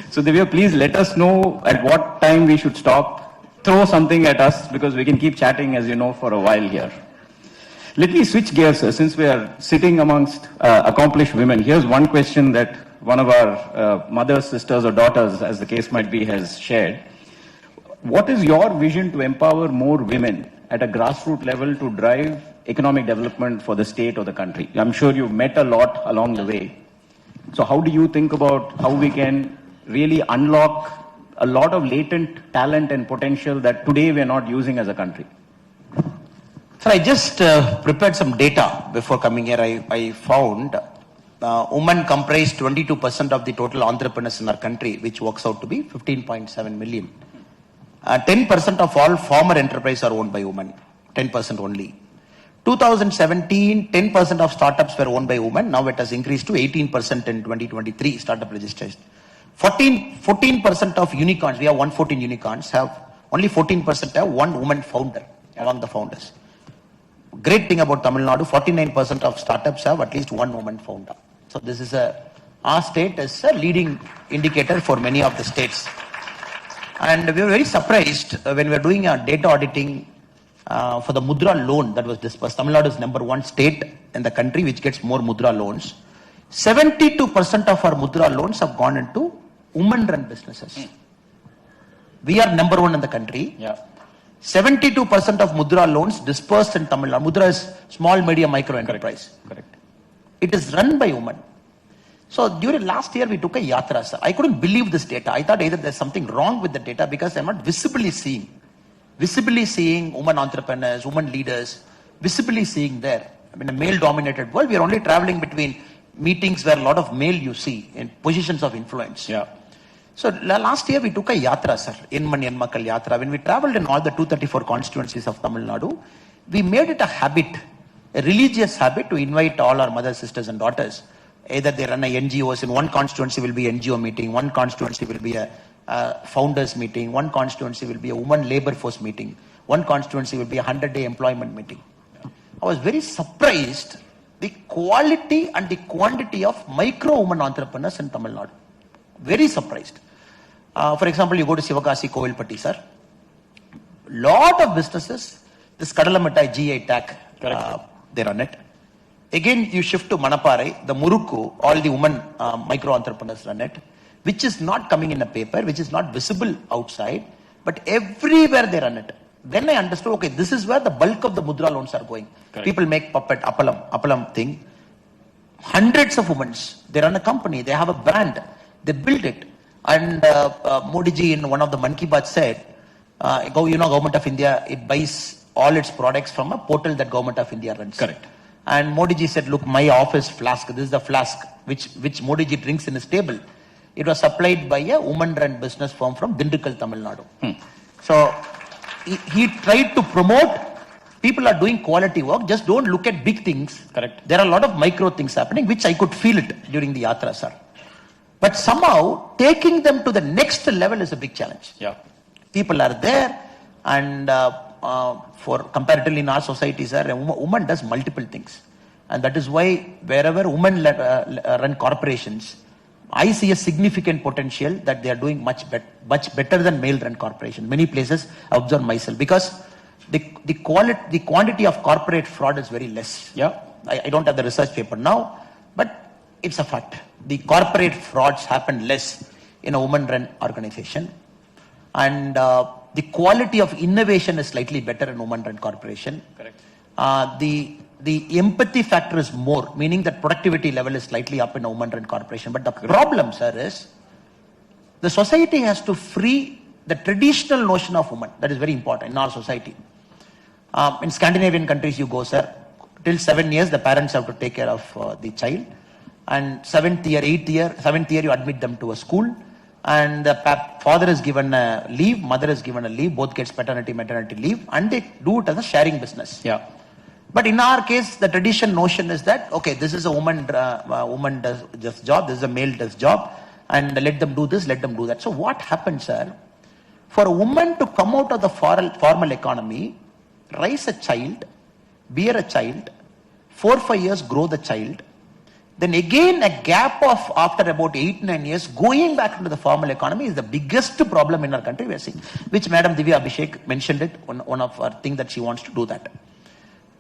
So Divya, please let us know at what time we should stop. Throw something at us because we can keep chatting, as you know, for a while here. Let me switch gears, sir. Since we are sitting amongst accomplished women, here's one question that one of our mothers, sisters or daughters, as the case might be, has shared. What is your vision to empower more women at a grassroots level to drive economic development for the state or the country? I'm sure you've met a lot along the way. So how do you think about how we can really unlock a lot of latent talent and potential that today we're not using as a country? So I just prepared some data before coming here. I found women comprise 22% of the total entrepreneurs in our country, which works out to be 15.7 million. 10% of all former enterprises are owned by women, 10% only. 2017, 10% of startups were owned by women. Now it has increased to 18% in 2023 startup registration. 14% of unicorns, we have 114 unicorns, have only 14% have one woman founder among the founders. Great thing about Tamil Nadu, 49% of startups have at least one woman founder. So this is our state is a leading indicator for many of the states. And we were very surprised when we were doing our data auditing for the Mudra loan that was disbursed. Tamil Nadu is #1 state in the country which gets more Mudra loans. 72% of our Mudra loans have gone into women-run businesses. We are #1 in the country. Yeah. 72% of Mudra loans dispersed in Tamil Nadu. Mudra is small, medium, micro enterprise. Correct. It is run by women. So during last year, we took a yatra, sir. I couldn't believe this data. I thought either there's something wrong with the data because I'm not visibly seeing women entrepreneurs, women leaders, visibly seeing there. I mean, a male-dominated world, we are only traveling between meetings where a lot of male you see in positions of influence. Yeah. So last year we took a yatra, sir, Inman Yenmakal Yatra. When we traveled in all the 234 constituencies of Tamil Nadu, we made it a habit, a religious habit to invite all our mothers, sisters and daughters. Either they run a NGOs, in one constituency will be NGO meeting, one constituency will be a founders meeting, one constituency will be a woman labor force meeting, one constituency will be a 100-day employment meeting. I was very surprised the quality and the quantity of micro women entrepreneurs in Tamil Nadu. Very surprised. For example, you go to Sivakasi, Kovilpatti, sir. Lot of businesses, this Kadalamittai GI tag, they run it. Again, you shift to Manaparai, the Murukku, all the women micro entrepreneurs run it, which is not coming in a paper, which is not visible outside, but everywhere they run it. Then I understood, okay, this is where the bulk of the Mudra loans are going. Correct. People make puppet, appalam thing. Hundreds of women, they run a company, they have a brand, they build it. And Modi ji in one of the Man Ki Baat said, Government of India, it buys all its products from a portal that Government of India runs. Correct. And Modi ji said, look, my office flask, this is the flask which Modi ji drinks in his table. It was supplied by a woman-run business firm from Dindigul, Tamil Nadu. So he tried to promote, people are doing quality work, just don't look at big things. Correct. There are a lot of micro things happening, which I could feel it during the yatra, sir. But somehow, taking them to the next level is a big challenge. Yeah. People are there, and for comparatively in our society, sir, a woman does multiple things. And that is why wherever women run corporations, I see a significant potential that they are doing much better than male run corporations. Many places I observe myself, because the quantity of corporate fraud is very less. Yeah, I don't have the research paper now, but it's a fact. The corporate frauds happen less in a woman run organization, and the quality of innovation is slightly better in woman run corporation. Correct. The empathy factor is more, meaning that productivity level is slightly up in a woman run corporation. But the problem, sir, is the society has to free the traditional notion of woman. That is very important in our society. In Scandinavian countries, you go, sir, till 7 years, the parents have to take care of the child. And 7th year, you admit them to a school. And the father is given a leave, mother is given a leave, both gets paternity, maternity leave, and they do it as a sharing business. Yeah. But in our case, the traditional notion is that, okay, this is a woman does this job, this is a male does job, and let them do this, let them do that. So what happens, sir? For a woman to come out of the formal economy, raise a child, bear a child, 4 or 5 years grow the child, then again a gap of after about 8-9 years going back into the formal economy is the biggest problem in our country we are seeing, which Madam Divya Abhishek mentioned it, one of her things that she wants to do that.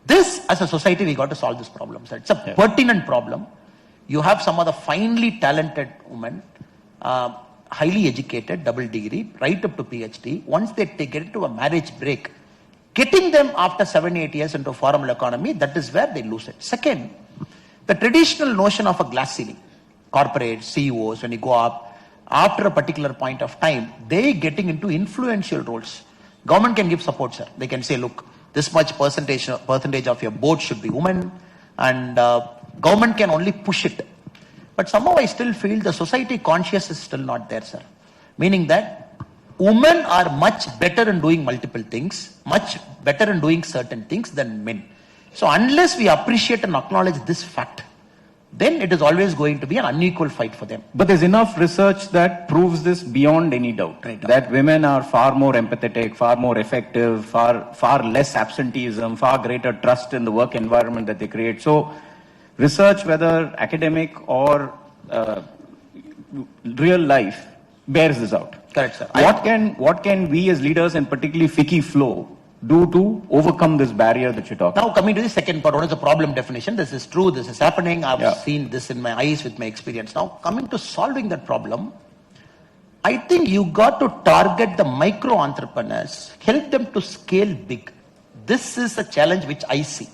This, as a society, we got to solve this problem, sir. It's a pertinent problem. You have some of the finely talented women, highly educated, double degree, right up to PhD. Once they get into a marriage break, getting them after 7-8 years into a formal economy, that is where they lose it. Second, the traditional notion of a glass ceiling, corporates, CEOs, when you go up, after a particular point of time, they getting into influential roles. Government can give support, sir. They can say, look, this much percentage of your board should be women, and government can only push it. But somehow I still feel the society conscious is still not there, sir. Meaning that women are much better in doing multiple things, much better in doing certain things than men. So unless we appreciate and acknowledge this fact, then it is always going to be an unequal fight for them. But there's enough research that proves this beyond any doubt, right? That women are far more empathetic, far more effective, far less absenteeism, far greater trust in the work environment that they create. So research, whether academic or real life, bears this out. Correct, sir. What can we as leaders, and particularly FICCI Flow, do to overcome this barrier that you're talking about? Now coming to the second part, what is the problem definition? This is true, this is happening, I've seen this in my eyes with my experience. Now coming to solving that problem, I think you got to target the micro entrepreneurs, help them to scale big. This is a challenge which I see.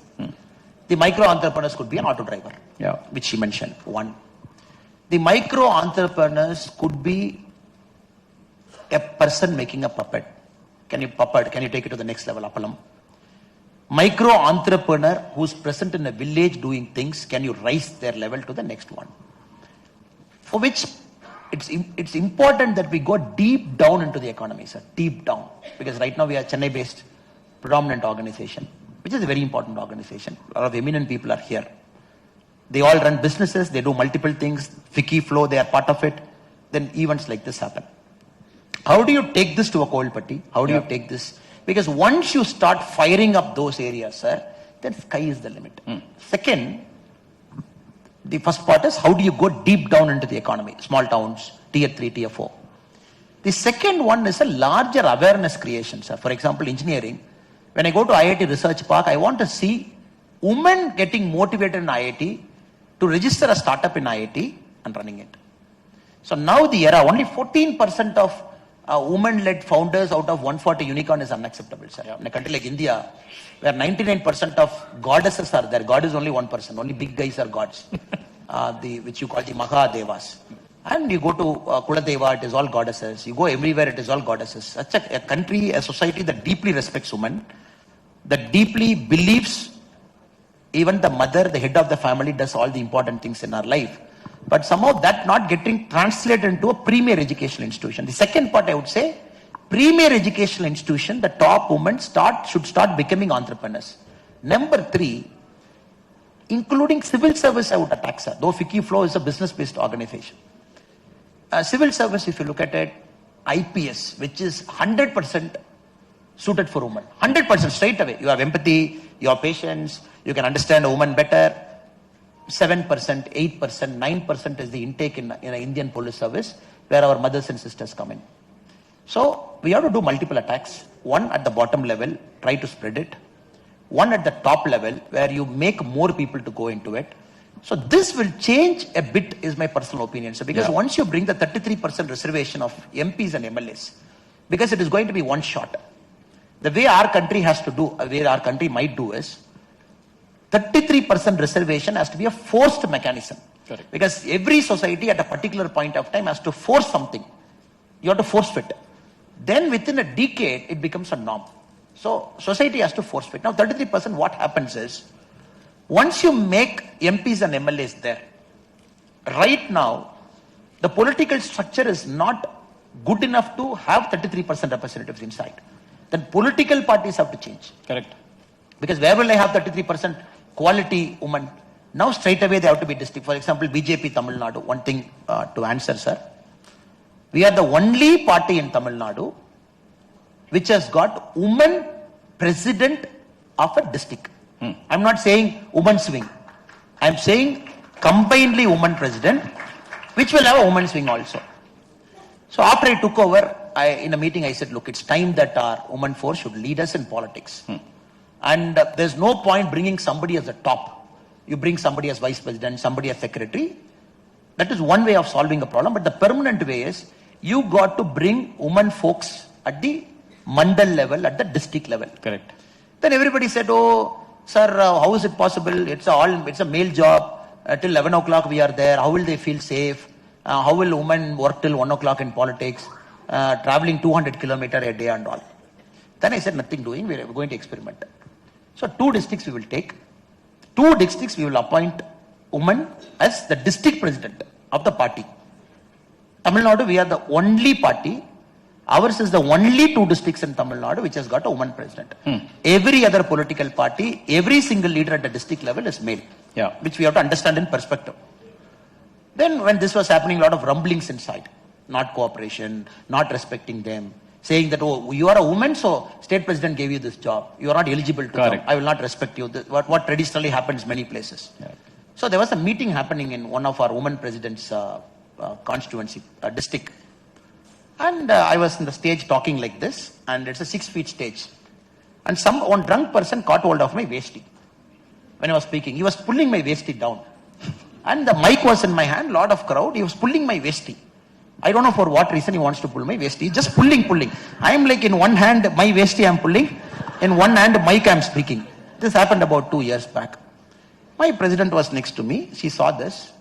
The micro entrepreneurs could be an auto driver, which she mentioned, one. The micro entrepreneurs could be a person making a puppet. Can you take it to the next level, Appalam? Micro entrepreneur who's present in a village doing things, can you raise their level to the next one? For which it's important that we go deep down into the economy, sir, deep down. Because right now we are Chennai-based predominant organization, which is a very important organization. A lot of eminent people are here. They all run businesses, they do multiple things, FICCI Flow, they are part of it. Then events like this happen. How do you take this to a cold putty? How do you take this? Because once you start firing up those areas, sir, then sky is the limit. Second, the first part is how do you go deep down into the economy, small towns, tier 3, tier 4. The second one is a larger awareness creation, sir. For example, engineering. When I go to IIT Research Park, I want to see women getting motivated in IIT to register a startup in IIT and running it. So now the era, only 14% of women-led founders out of 140 unicorn is unacceptable, sir. In a country like India, where 99% of goddesses are there, God is only 1%, only big guys are gods, which you call the Mahadevas. And you go to Kuladeva, it is all goddesses. You go everywhere, it is all goddesses. Such a country, a society that deeply respects women, that deeply believes even the mother, the head of the family, does all the important things in our life. But somehow that not getting translated into a premier educational institution. The second part I would say, premier educational institution, the top women should start becoming entrepreneurs. Number 3, including civil service, I would attack, sir. Though FICCI Flow is a business-based organization. Civil service, if you look at it, IPS, which is 100% suited for women. 100% straight away. You have empathy, you have patience, you can understand a woman better. 7%, 8%, 9% is the intake in an Indian police service where our mothers and sisters come in. So we have to do multiple attacks. One at the bottom level, try to spread it. One at the top level where you make more people to go into it. So this will change a bit is my personal opinion. So because once you bring the 33% reservation of MPs and MLAs, because it is going to be one shot. The way our country has to do, where our country might do is, 33% reservation has to be a forced mechanism. Correct. Because every society at a particular point of time has to force something. You have to force fit. Then within a decade, it becomes a norm. So society has to force fit. Now 33%, what happens is, once you make MPs and MLAs there, right now, the political structure is not good enough to have 33% representatives inside. Then political parties have to change. Correct. Because where will I have 33% quality women? Now straight away they have to be district. For example, BJP Tamil Nadu, one thing to answer, sir. We are the only party in Tamil Nadu which has got woman president of a district. I'm not saying women's wing. I'm saying combinedly woman president, which will have a women's wing also. So after I took over, in a meeting I said, look, it's time that our woman force should lead us in politics. And there's no point bringing somebody as a top. You bring somebody as vice president, somebody as secretary. That is one way of solving a problem. But the permanent way is you got to bring women folks at the mandal level, at the district level. Correct. Then everybody said, oh, sir, how is it possible? It's a male job. Till 11 o'clock we are there. How will they feel safe? How will women work till 1 o'clock in politics? Traveling 200 kilometers a day and all. Then I said, nothing doing. We're going to experiment. So 2 districts we will take. 2 districts we will appoint women as the district president of the party. Tamil Nadu, we are the only party. Ours is the only 2 districts in Tamil Nadu which has got a woman president. Every other political party, every single leader at the district level is male. Yeah. Which we have to understand in perspective. Then when this was happening, a lot of rumblings inside. Not cooperation, not respecting them. Saying that, oh, you are a woman, so state president gave you this job. You are not eligible to come. I will not respect you. What traditionally happens many places. Yeah. So there was a meeting happening in one of our woman president's constituency, district. And I was in the stage talking like this, and it's a 6-feet stage. And one drunk person caught hold of my waistee. When I was speaking, he was pulling my waistee down. And the mic was in my hand, lot of crowd, he was pulling my waistee. I don't know for what reason he wants to pull my waistee, just pulling. I am like in one hand, my waistee I am pulling, in one hand, mic I am speaking. This happened about 2 years back. My president was next to me, she saw this,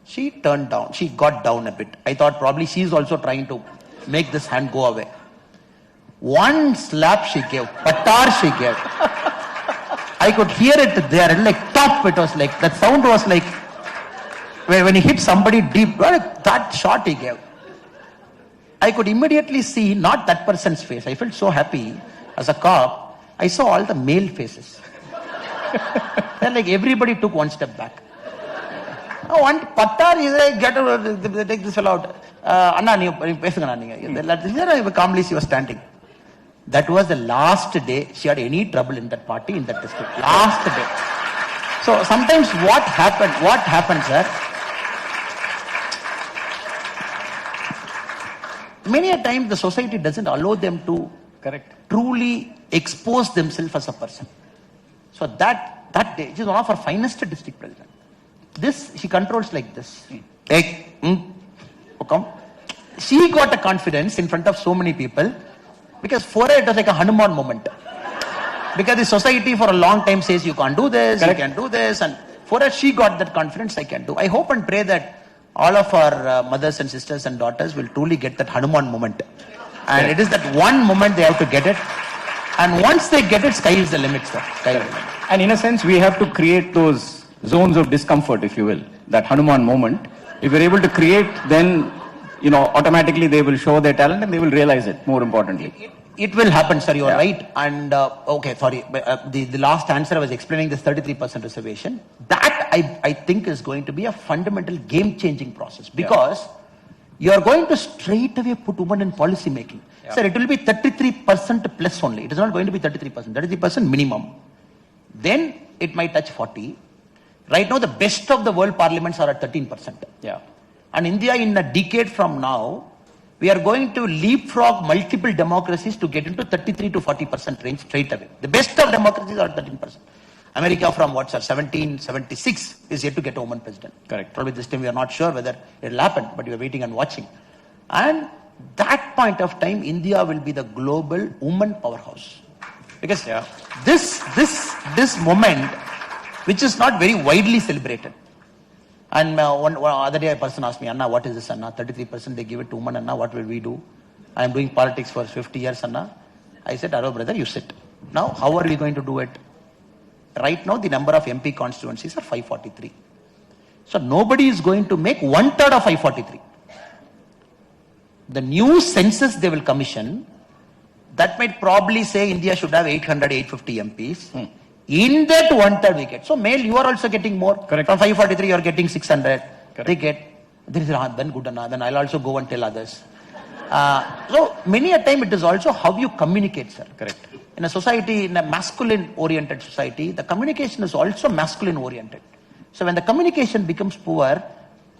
she turned down, she got down a bit. I thought probably she is also trying to make this hand go away. One slap she gave, patar she gave. I could hear it there, like top, it was like, that sound was like, when he hit somebody deep, that shot he gave. I could immediately see not that person's face. I felt so happy as a cop. I saw all the male faces. Then like everybody took one step back. One patar is like, take this fellow out. Calmly she was standing. That was the last day she had any trouble in that party, in that district. Last day. So sometimes what happens, sir? Many a time the society doesn't allow them to truly expose themselves as a person. So that day, she is one of our finest district president. This, she controls like this. She got a confidence in front of so many people because for her it was like a Hanuman moment. Because the society for a long time says you can't do this, you can do this, and for her she got that confidence, I can do. I hope and pray that all of our mothers and sisters and daughters will truly get that Hanuman moment. And it is that one moment they have to get it. And once they get it, sky is the limit, sir. And in a sense, we have to create those zones of discomfort, if you will, that Hanuman moment. If we're able to create, then, automatically they will show their talent and they will realize it, more importantly. It will happen, sir, you are right. And, the last answer I was explaining this 33% reservation. That I think is going to be a fundamental game-changing process. Because you are going to straight away put women in policy making. Yeah. Sir, it will be 33% plus only. It is not going to be 33%. 33% minimum. Then it might touch 40. Right now, the best of the world parliaments are at 13%. Yeah. And India, in a decade from now, we are going to leapfrog multiple democracies to get into 33 to 40% range straight away. The best of democracies are 13%. America from 1776 is yet to get a woman president. Correct. Probably this time we are not sure whether it will happen, but we are waiting and watching. And that point of time, India will be the global woman powerhouse. Because this moment, which is not very widely celebrated. And one other day a person asked me, Anna, what is this, Anna? 33% they give it to women, Anna, what will we do? I am doing politics for 50 years, Anna. I said, Hello, brother, you sit. Now, how are we going to do it? Right now, the number of MP constituencies are 543. So nobody is going to make 1/3 of 543. The new census they will commission, that might probably say India should have 800, 850 MPs. In that 1/3 we get. So male, you are also getting more. Correct. From 543, you are getting 600. Correct. They get. There is then good enough. Then I'll also go and tell others. So many a time it is also how you communicate, sir. Correct. In a society, in a masculine-oriented society, the communication is also masculine-oriented. So when the communication becomes poor,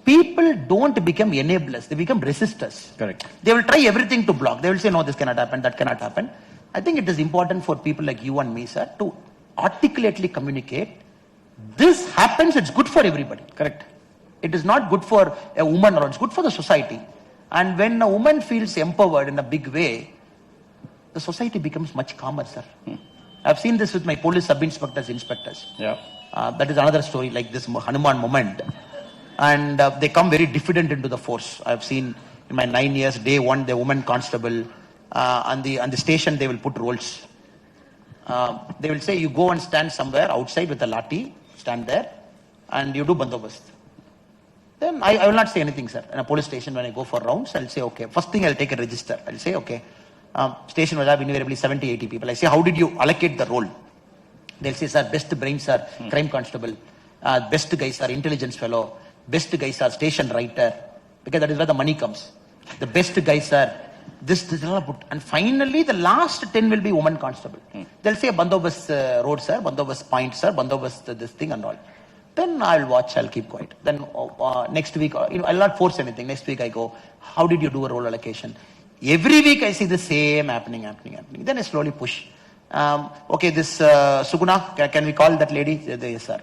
people don't become enablers, they become resistors. Correct. They will try everything to block. They will say, no, this cannot happen, that cannot happen. I think it is important for people like you and me, sir, to articulately communicate. This happens, it's good for everybody. Correct. It is not good for a woman or it's good for the society. And when a woman feels empowered in a big way, the society becomes much calmer, sir. I've seen this with my police sub-inspectors, inspectors. Yeah. That is another story, like this Hanuman moment. And they come very diffident into the force. I've seen in my 9 years, day one, the woman constable, on the station, they will put roles. They will say, you go and stand somewhere outside with a lathi, stand there, and you do bandobast. Then I will not say anything, sir. In a police station, when I go for rounds, I'll say, okay. First thing, I'll take a register. I'll say, okay. Station will have invariably 70, 80 people. I say, how did you allocate the role? They'll say, sir, best brains are crime constable. Best guys are intelligence fellow. Best guys are station writer. Because that is where the money comes. The best guys are this, and finally the last 10 will be woman constable. They'll say, bandobast road, sir, bandobast point, sir, bandobast this thing and all. Then I'll watch, I'll keep quiet. Then next week, I'll not force anything. Next week I go, how did you do a role allocation? Every week I see the same happening. Then I slowly push. Okay, this Suguna, can we call that lady? Yes, sir.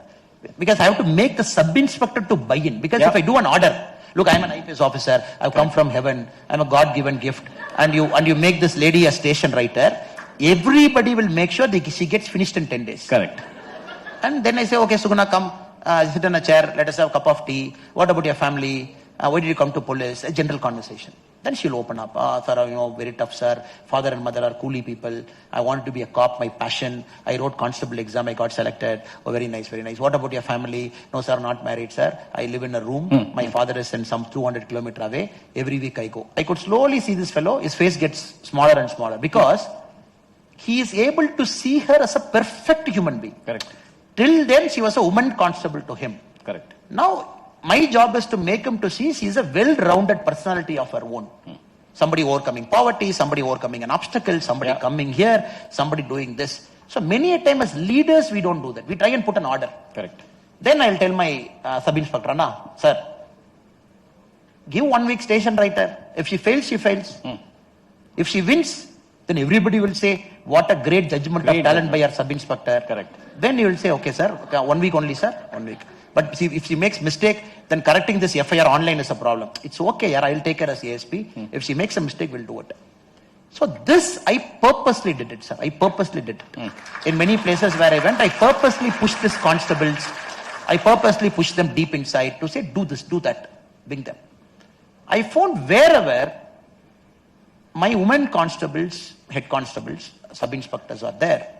Because I have to make the sub-inspector to buy in. Because if I do an order, look, I'm an IPS officer, I've come from heaven, I'm a God-given gift, and you make this lady a station writer, everybody will make sure that she gets finished in 10 days. Correct. And then I say, okay, Suguna, come, sit in a chair, let us have a cup of tea. What about your family? Why did you come to police? A general conversation. Then she'll open up. Sir, very tough, sir. Father and mother are coolie people. I wanted to be a cop, my passion. I wrote constable exam, I got selected. Oh, very nice, very nice. What about your family? No, sir, not married, sir. I live in a room. My father is in some 200 kilometers away. Every week I go. I could slowly see this fellow. His face gets smaller and smaller because he is able to see her as a perfect human being. Correct. Till then, she was a woman constable to him. Correct. Now, my job is to make him to see she is a well-rounded personality of her own. Somebody overcoming poverty, somebody overcoming an obstacle, somebody coming here, somebody doing this. So many a time as leaders, we don't do that. We try and put an order. Correct. Then I'll tell my sub-inspector, Anna, sir, give 1 week station writer. If she fails, she fails. If she wins, then everybody will say, what a great judgment of talent by our sub-inspector. Correct. Then you will say, okay, sir, 1 week only, sir, 1 week. But see, if she makes mistake, then correcting this FIR online is a problem. It's okay, I will take her as ASP. If she makes a mistake, we'll do it. So this, I purposely did it, sir. I purposely did it. In many places where I went, I purposely pushed these constables. I purposely pushed them deep inside to say, do this, do that, bring them. I found wherever my women constables, head constables, sub-inspectors are there,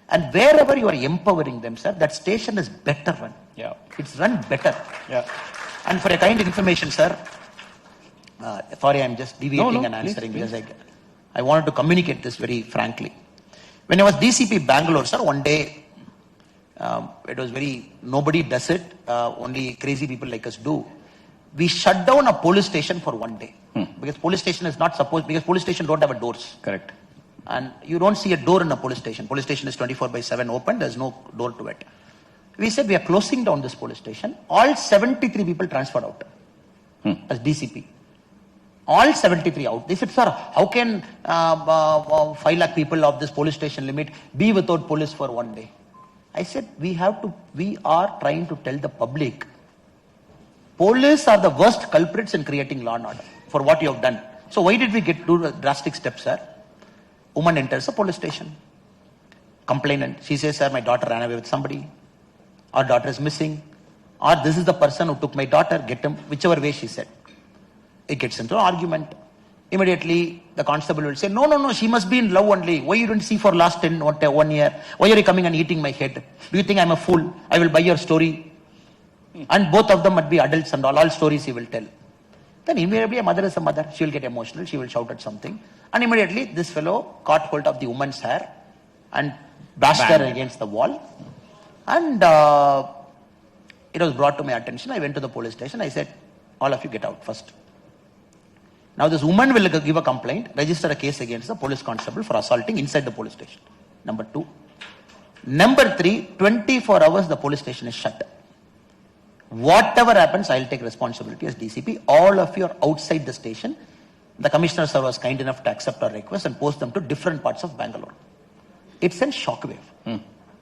and wherever you are empowering them, sir, that station is better run. Yeah. It's run better. Yeah. And for a kind information, sir, sorry, I'm just deviating and answering please. because I wanted to communicate this very frankly. When I was DCP Bangalore, sir, one day, it was nobody does it, only crazy people like us do. we shut down a police station for one day. Because police station is not supposed, because police station don't have a doors. Correct. And you don't see a door in a police station. Police station is 24/7 open, there's no door to it. We said we are closing down this police station. All 73 people transferred out as DCP. All 73 out. They said, sir, how can 5 lakh people of this police station limit be without police for one day? I said, we are trying to tell the public, police are the worst culprits in creating law and order for what you have done. So why did we do drastic steps, sir? Woman enters a police station. Complainant. She says, sir, my daughter ran away with somebody. Our daughter is missing. Or this is the person who took my daughter, get him, whichever way she said. It gets into an argument. Immediately, the constable will say, no, she must be in love only. Why you didn't see for last 1 year? Why are you coming and eating my head? Do you think I'm a fool? I will buy your story. And both of them might be adults and all stories he will tell. Then immediately a mother is a mother. She will get emotional. She will shout at something. And immediately this fellow caught hold of the woman's hair and bashed her against the wall. And it was brought to my attention. I went to the police station. I said, all of you get out first. Now this woman will give a complaint, register a case against the police constable for assaulting inside the police station. Number 2. Number 3, 24 hours the police station is shut. Whatever happens, I'll take responsibility as DCP. All of you are outside the station. The commissioner sir was kind enough to accept our request and post them to different parts of Bangalore. It sent shockwave.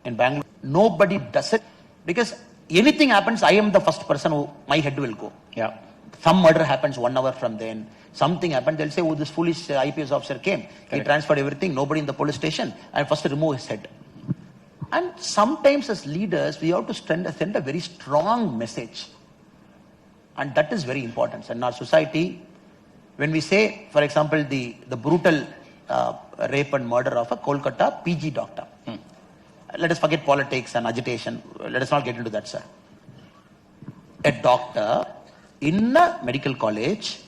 In Bangalore, nobody does it because anything happens, I am the first person who my head will go. Yeah. Some murder happens 1 hour from then. Something happened, they'll say, oh, this foolish IPS officer came. Correct. He transferred everything, nobody in the police station. I first remove his head. And sometimes as leaders, we have to send a very strong message. And that is very important. In our society, when we say, for example, the brutal rape and murder of a Kolkata PG doctor. Let us forget politics and agitation. Let us not get into that, sir. A doctor in a medical college,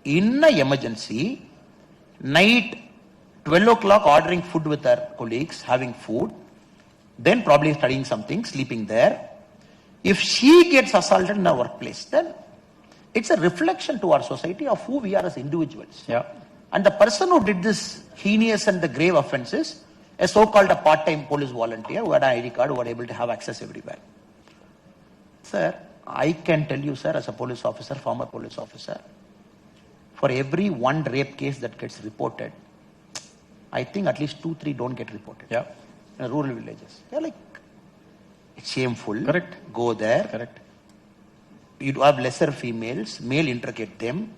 in an emergency, night 12 o'clock ordering food with her colleagues, having food, then probably studying something, sleeping there. If she gets assaulted in her workplace, then it's a reflection to our society of who we are as individuals. Yeah. And the person who did this heinous and the grave offenses, a so-called a part-time police volunteer who had an ID card, who were able to have access everywhere. Sir, I can tell you, sir, as a police officer, former police officer, for every 1 rape case that gets reported, I think at least 2-3 don't get reported. Yeah. In rural villages. They're like, it's shameful. Correct. Go there. Correct. You have lesser females, male interrogate them.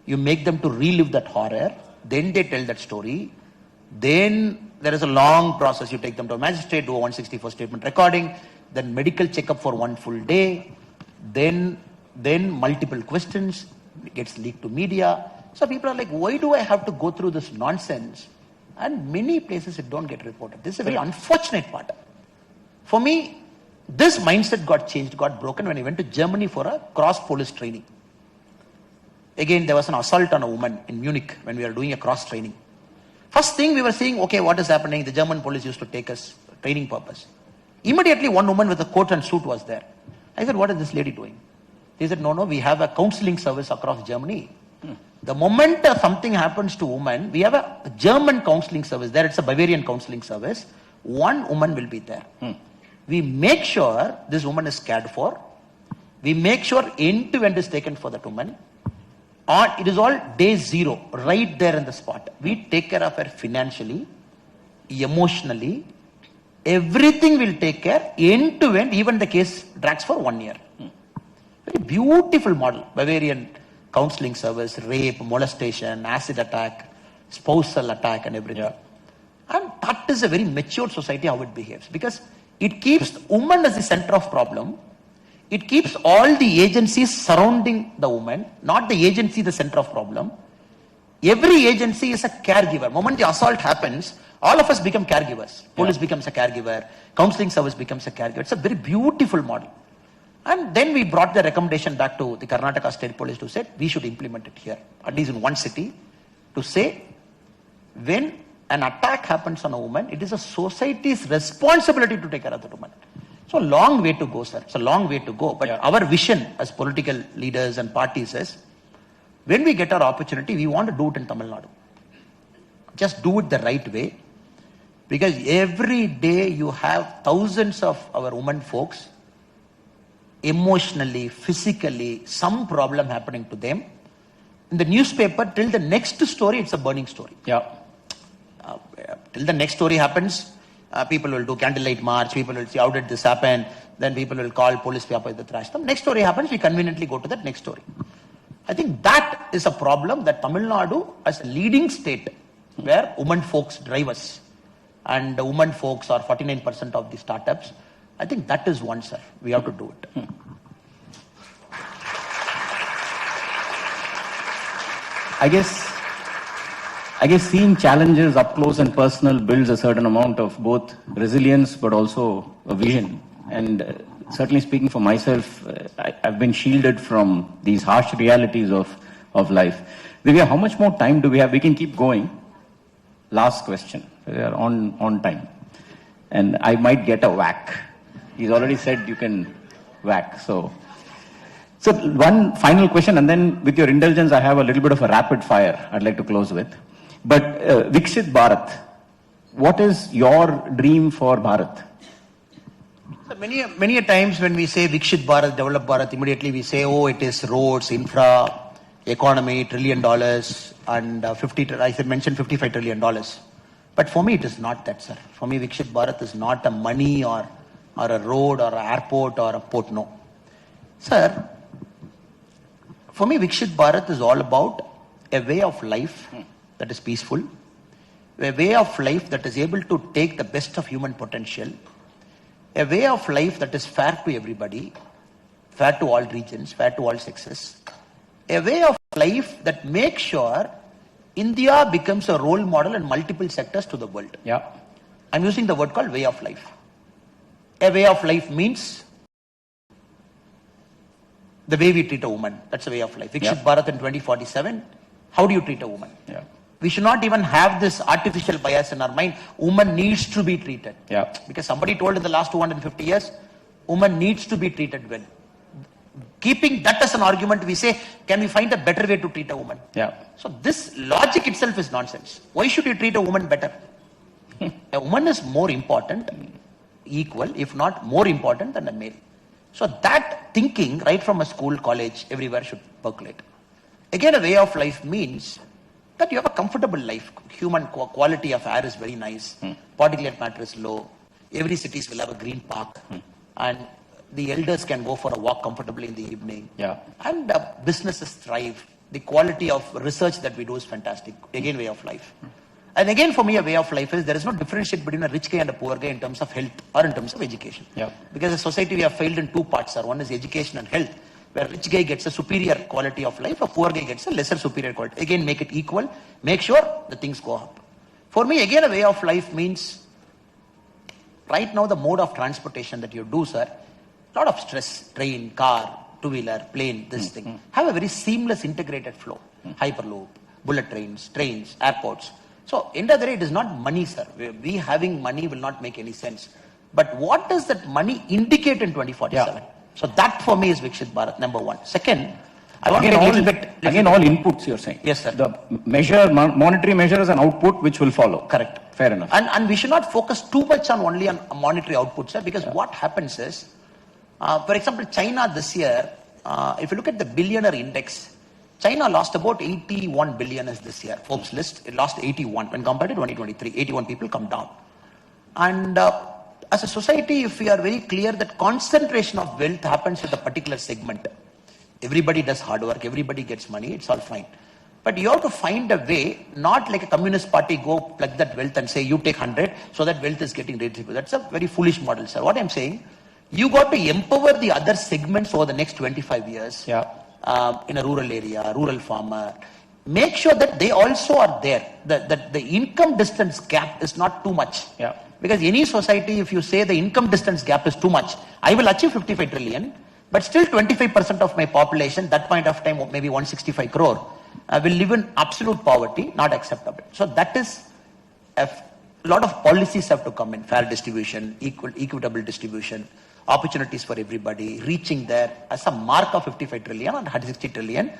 You make them to relive that horror. Then they tell that story. Then there is a long process. You take them to a magistrate, do a 164 statement recording, then medical checkup for 1 full day, then multiple questions, it gets leaked to media. So people are like, why do I have to go through this nonsense? And many places it don't get reported. This is a very unfortunate part. For me, this mindset got changed, got broken when I went to Germany for a cross-police training. Again, there was an assault on a woman in Munich when we were doing a cross training. First thing we were saying, okay, what is happening? The German police used to take us training purpose. Immediately one woman with a coat and suit was there. I said, what is this lady doing? They said, no, we have a counseling service across Germany. The moment something happens to women, we have a German counseling service there. It's a Bavarian counseling service. 1 woman will be there. We make sure this woman is cared for. We make sure end-to-end is taken for that woman. It is all day 0, right there in the spot. We take care of her financially, emotionally. Everything will take care, end-to-end, even the case drags for 1 year. Very beautiful model. Bavarian counseling service, rape, molestation, acid attack, spousal attack and everything. Yeah. And that is a very mature society how it behaves. Because it keeps woman as the center of problem. It keeps all the agencies surrounding the woman, not the agency the center of problem. Every agency is a caregiver. Moment the assault happens, all of us become caregivers. Police becomes a caregiver, counseling service becomes a caregiver. It's a very beautiful model. And then we brought the recommendation back to the Karnataka State Police to say, we should implement it here, at least in 1 city, to say, when an attack happens on a woman, it is a society's responsibility to take care of the woman. So long way to go, sir. It's a long way to go. But our vision as political leaders and parties is, when we get our opportunity, we want to do it in Tamil Nadu. Just do it the right way. Because every day you have thousands of our women folks, emotionally, physically, some problem happening to them. In the newspaper, till the next story, it's a burning story. Till the next story happens, people will do candlelight march, people will see how did this happen, then people will call police people the trash them. Next story happens, we conveniently go to that next story. I think that is a problem that Tamil Nadu as a leading state where women folks drive us, and the women folks are 49% of the startups. I think that is one, sir. We have to do it. I guess seeing challenges up close and personal builds a certain amount of both resilience but also a vision. And certainly speaking for myself, I've been shielded from these harsh realities of life. Divya, how much more time do we have? We can keep going. Last question. We are on time. And I might get a whack. He's already said you can whack. So one final question, and then with your indulgence, I have a little bit of a rapid fire I'd like to close with. But Viksit Bharat, what is your dream for Bharat? So many a times when we say Viksit Bharat, developed Bharat, immediately we say, oh, it is roads, infra, economy, $1 trillion, and I mentioned $55 trillion. But for me, it is not that, sir. For me, Viksit Bharat is not a money or a road or an airport or a port, no. Sir, for me, Viksit Bharat is all about a way of life that is peaceful, a way of life that is able to take the best of human potential, a way of life that is fair to everybody, fair to all regions, fair to all sexes, a way of life that makes sure India becomes a role model in multiple sectors to the world. I'm using the word called way of life. A way of life means the way we treat a woman. That's a way of life. Viksit Bharat in 2047, how do you treat a woman? We should not even have this artificial bias in our mind. Woman needs to be treated. Because somebody told in the last 250 years, woman needs to be treated well. Keeping that as an argument, we say, can we find a better way to treat a woman? So this logic itself is nonsense. Why should you treat a woman better? A woman is more important, equal, if not more important than a male. So that thinking, right from a school, college, everywhere should percolate. Again, a way of life means that you have a comfortable life. Human quality of air is very nice. Particulate matter is low. Every city will have a green park. And the elders can go for a walk comfortably in the evening. And businesses thrive. The quality of research that we do is fantastic. Again, way of life. And again, for me, a way of life is there is no differentiate between a rich guy and a poor guy in terms of health or in terms of education. Because as a society, we have failed in two parts, sir. One is education and health, where a rich guy gets a superior quality of life, a poor guy gets a lesser superior quality. Again, make it equal, make sure the things go up. For me, again, a way of life means, right now, the mode of transportation that you do, sir, a lot of stress, train, car, two-wheeler, plane, this thing, have a very seamless integrated flow. Hyperloop, bullet trains, airports. So, end of the day, it is not money, sir. We having money will not make any sense. But what does that money indicate in 2047? So that for me is Viksit Bharat, number one. Second, I want to get a little bit... Again, all inputs you're saying. Yes, sir. The monetary measure is an output which will follow. Correct. Fair enough. And we should not focus too much on only on monetary output, sir, because what happens is, for example, China this year, if you look at the billionaire index, China lost about 81 billion this year. Forbes list, it lost 81 when compared to 2023. 81 people come down. And as a society, if we are very clear that concentration of wealth happens with a particular segment, everybody does hard work, everybody gets money, it's all fine. But you have to find a way, not like a communist party, go plug that wealth and say, you take 100, so that wealth is getting redistributed. That's a very foolish model, sir. What I'm saying, you got to empower the other segments over the next 25 years. In a rural area, rural farmer, make sure that they also are there. That the income distance gap is not too much. Because any society, if you say the income distance gap is too much, I will achieve 55 trillion, but still 25% of my population, that point of time, maybe 165 crore, will live in absolute poverty, not acceptable. So that is, a lot of policies have to come in, fair distribution, equitable distribution. opportunities for everybody, reaching there as a mark of 55 trillion or 160 trillion,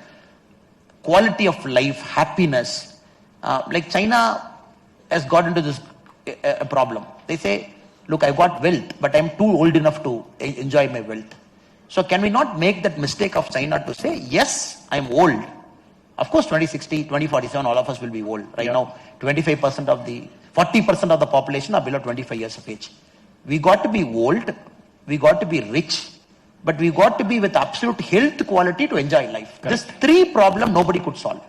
quality of life, happiness. Like China has got into this a problem. They say, look, I've got wealth, but I'm too old enough to enjoy my wealth. So can we not make that mistake of China to say, yes, I'm old. Of course, 2060, 2047, all of us will be old. Right now, 40% of the population are below 25 years of age. We got to be old, we got to be rich, but we got to be with absolute health quality to enjoy life. Correct. This three problem nobody could solve.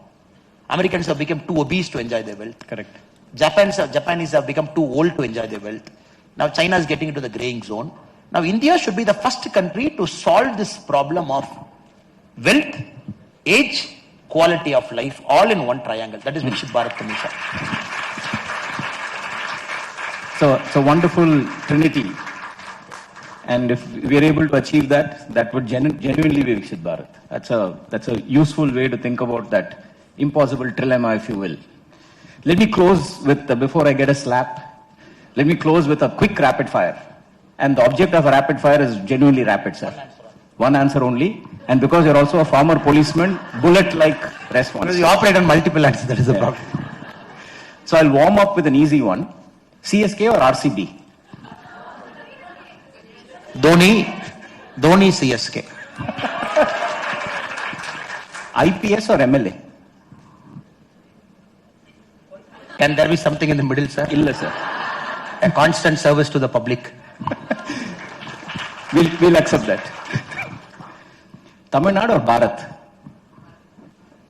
Americans have become too obese to enjoy their wealth. Correct. Japanese have become too old to enjoy their wealth. Now China is getting into the graying zone. Now India should be the first country to solve this problem of wealth, age, quality of life, all in one triangle. That is Viksit Bharat to me, sir. So it's a wonderful trinity. And if we are able to achieve that, that would genuinely be Viksit Bharat. That's a useful way to think about that impossible trilemma, if you will. Let me close with, before I get a slap, let me close with a quick rapid fire. And the object of a rapid fire is genuinely rapid, sir. One answer only. And because you're also a former policeman, bullet-like response. Because you operate on multiple answers, that is the problem. So I'll warm up with an easy one. CSK or RCB? Dhoni CSK. IPS or MLA? Can there be something in the middle, sir? Illa, sir. A constant service to the public. We'll accept that. Tamil Nadu or Bharat?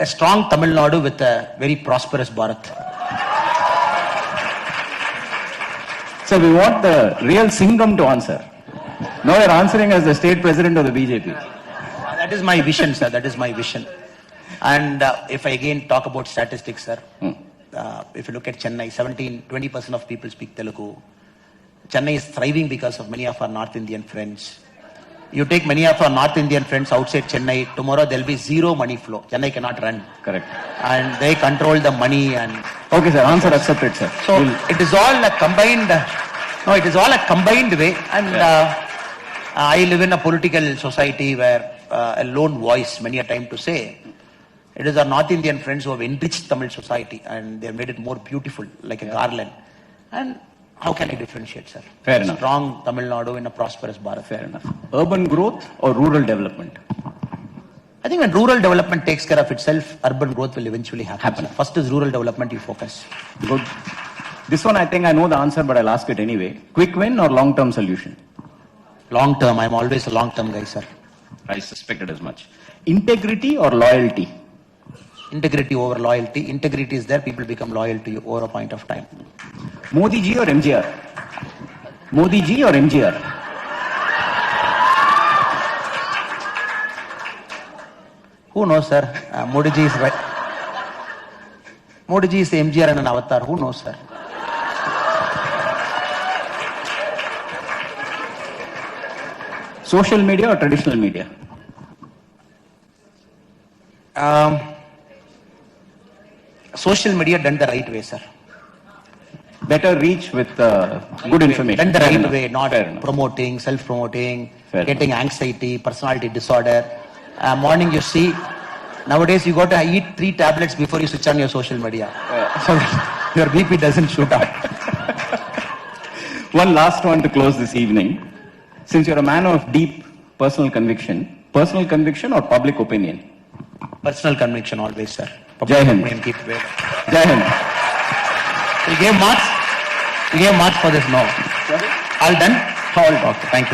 A strong Tamil Nadu with a very prosperous Bharat. So we want the real Singham to answer. Now you're answering as the state president of the BJP. That is my vision, sir. That is my vision. And if I again talk about statistics, sir, if you look at Chennai, 20% of people speak Telugu. Chennai is thriving because of many of our North Indian friends. You take many of our North Indian friends outside Chennai, tomorrow there will be zero money flow. Chennai cannot run. Correct. And they control the money and... Okay, sir. Answer accepted, sir. So it is all a combined... No, it is all a combined way. And I live in a political society where a lone voice, many a time to say, it is our North Indian friends who have enriched Tamil society and they have made it more beautiful, like a garland. And how can I differentiate, sir? Fair enough. Strong Tamil Nadu in a prosperous Bharat. Fair enough. Urban growth or rural development? I think when rural development takes care of itself, urban growth will eventually happen. First is rural development, you focus. Good. This one I think I know the answer, but I'll ask it anyway. Quick win or long-term solution? Long term. I'm always a long-term guy, sir. I suspected as much. Integrity or loyalty? Integrity over loyalty. Integrity is there, people become loyal to you over a point of time. Modi ji or MGR? Modi ji or MGR? Who knows, sir? Modi ji is right. Modi ji is the MGR and an avatar. Who knows, sir? Social media or traditional media? Social media done the right way, sir. Better reach with good information. Done the right way, not promoting, self-promoting, getting anxiety, personality disorder. Morning you see, nowadays you got to eat 3 tablets before you switch on your social media. So your BP doesn't shoot up. One last one to close this evening. Since you're a man of deep personal conviction or public opinion? Personal conviction always, sir. Jai Hind. Keep it. Jai Hind. You gave marks for this? No. All done? All. Okay, thank you.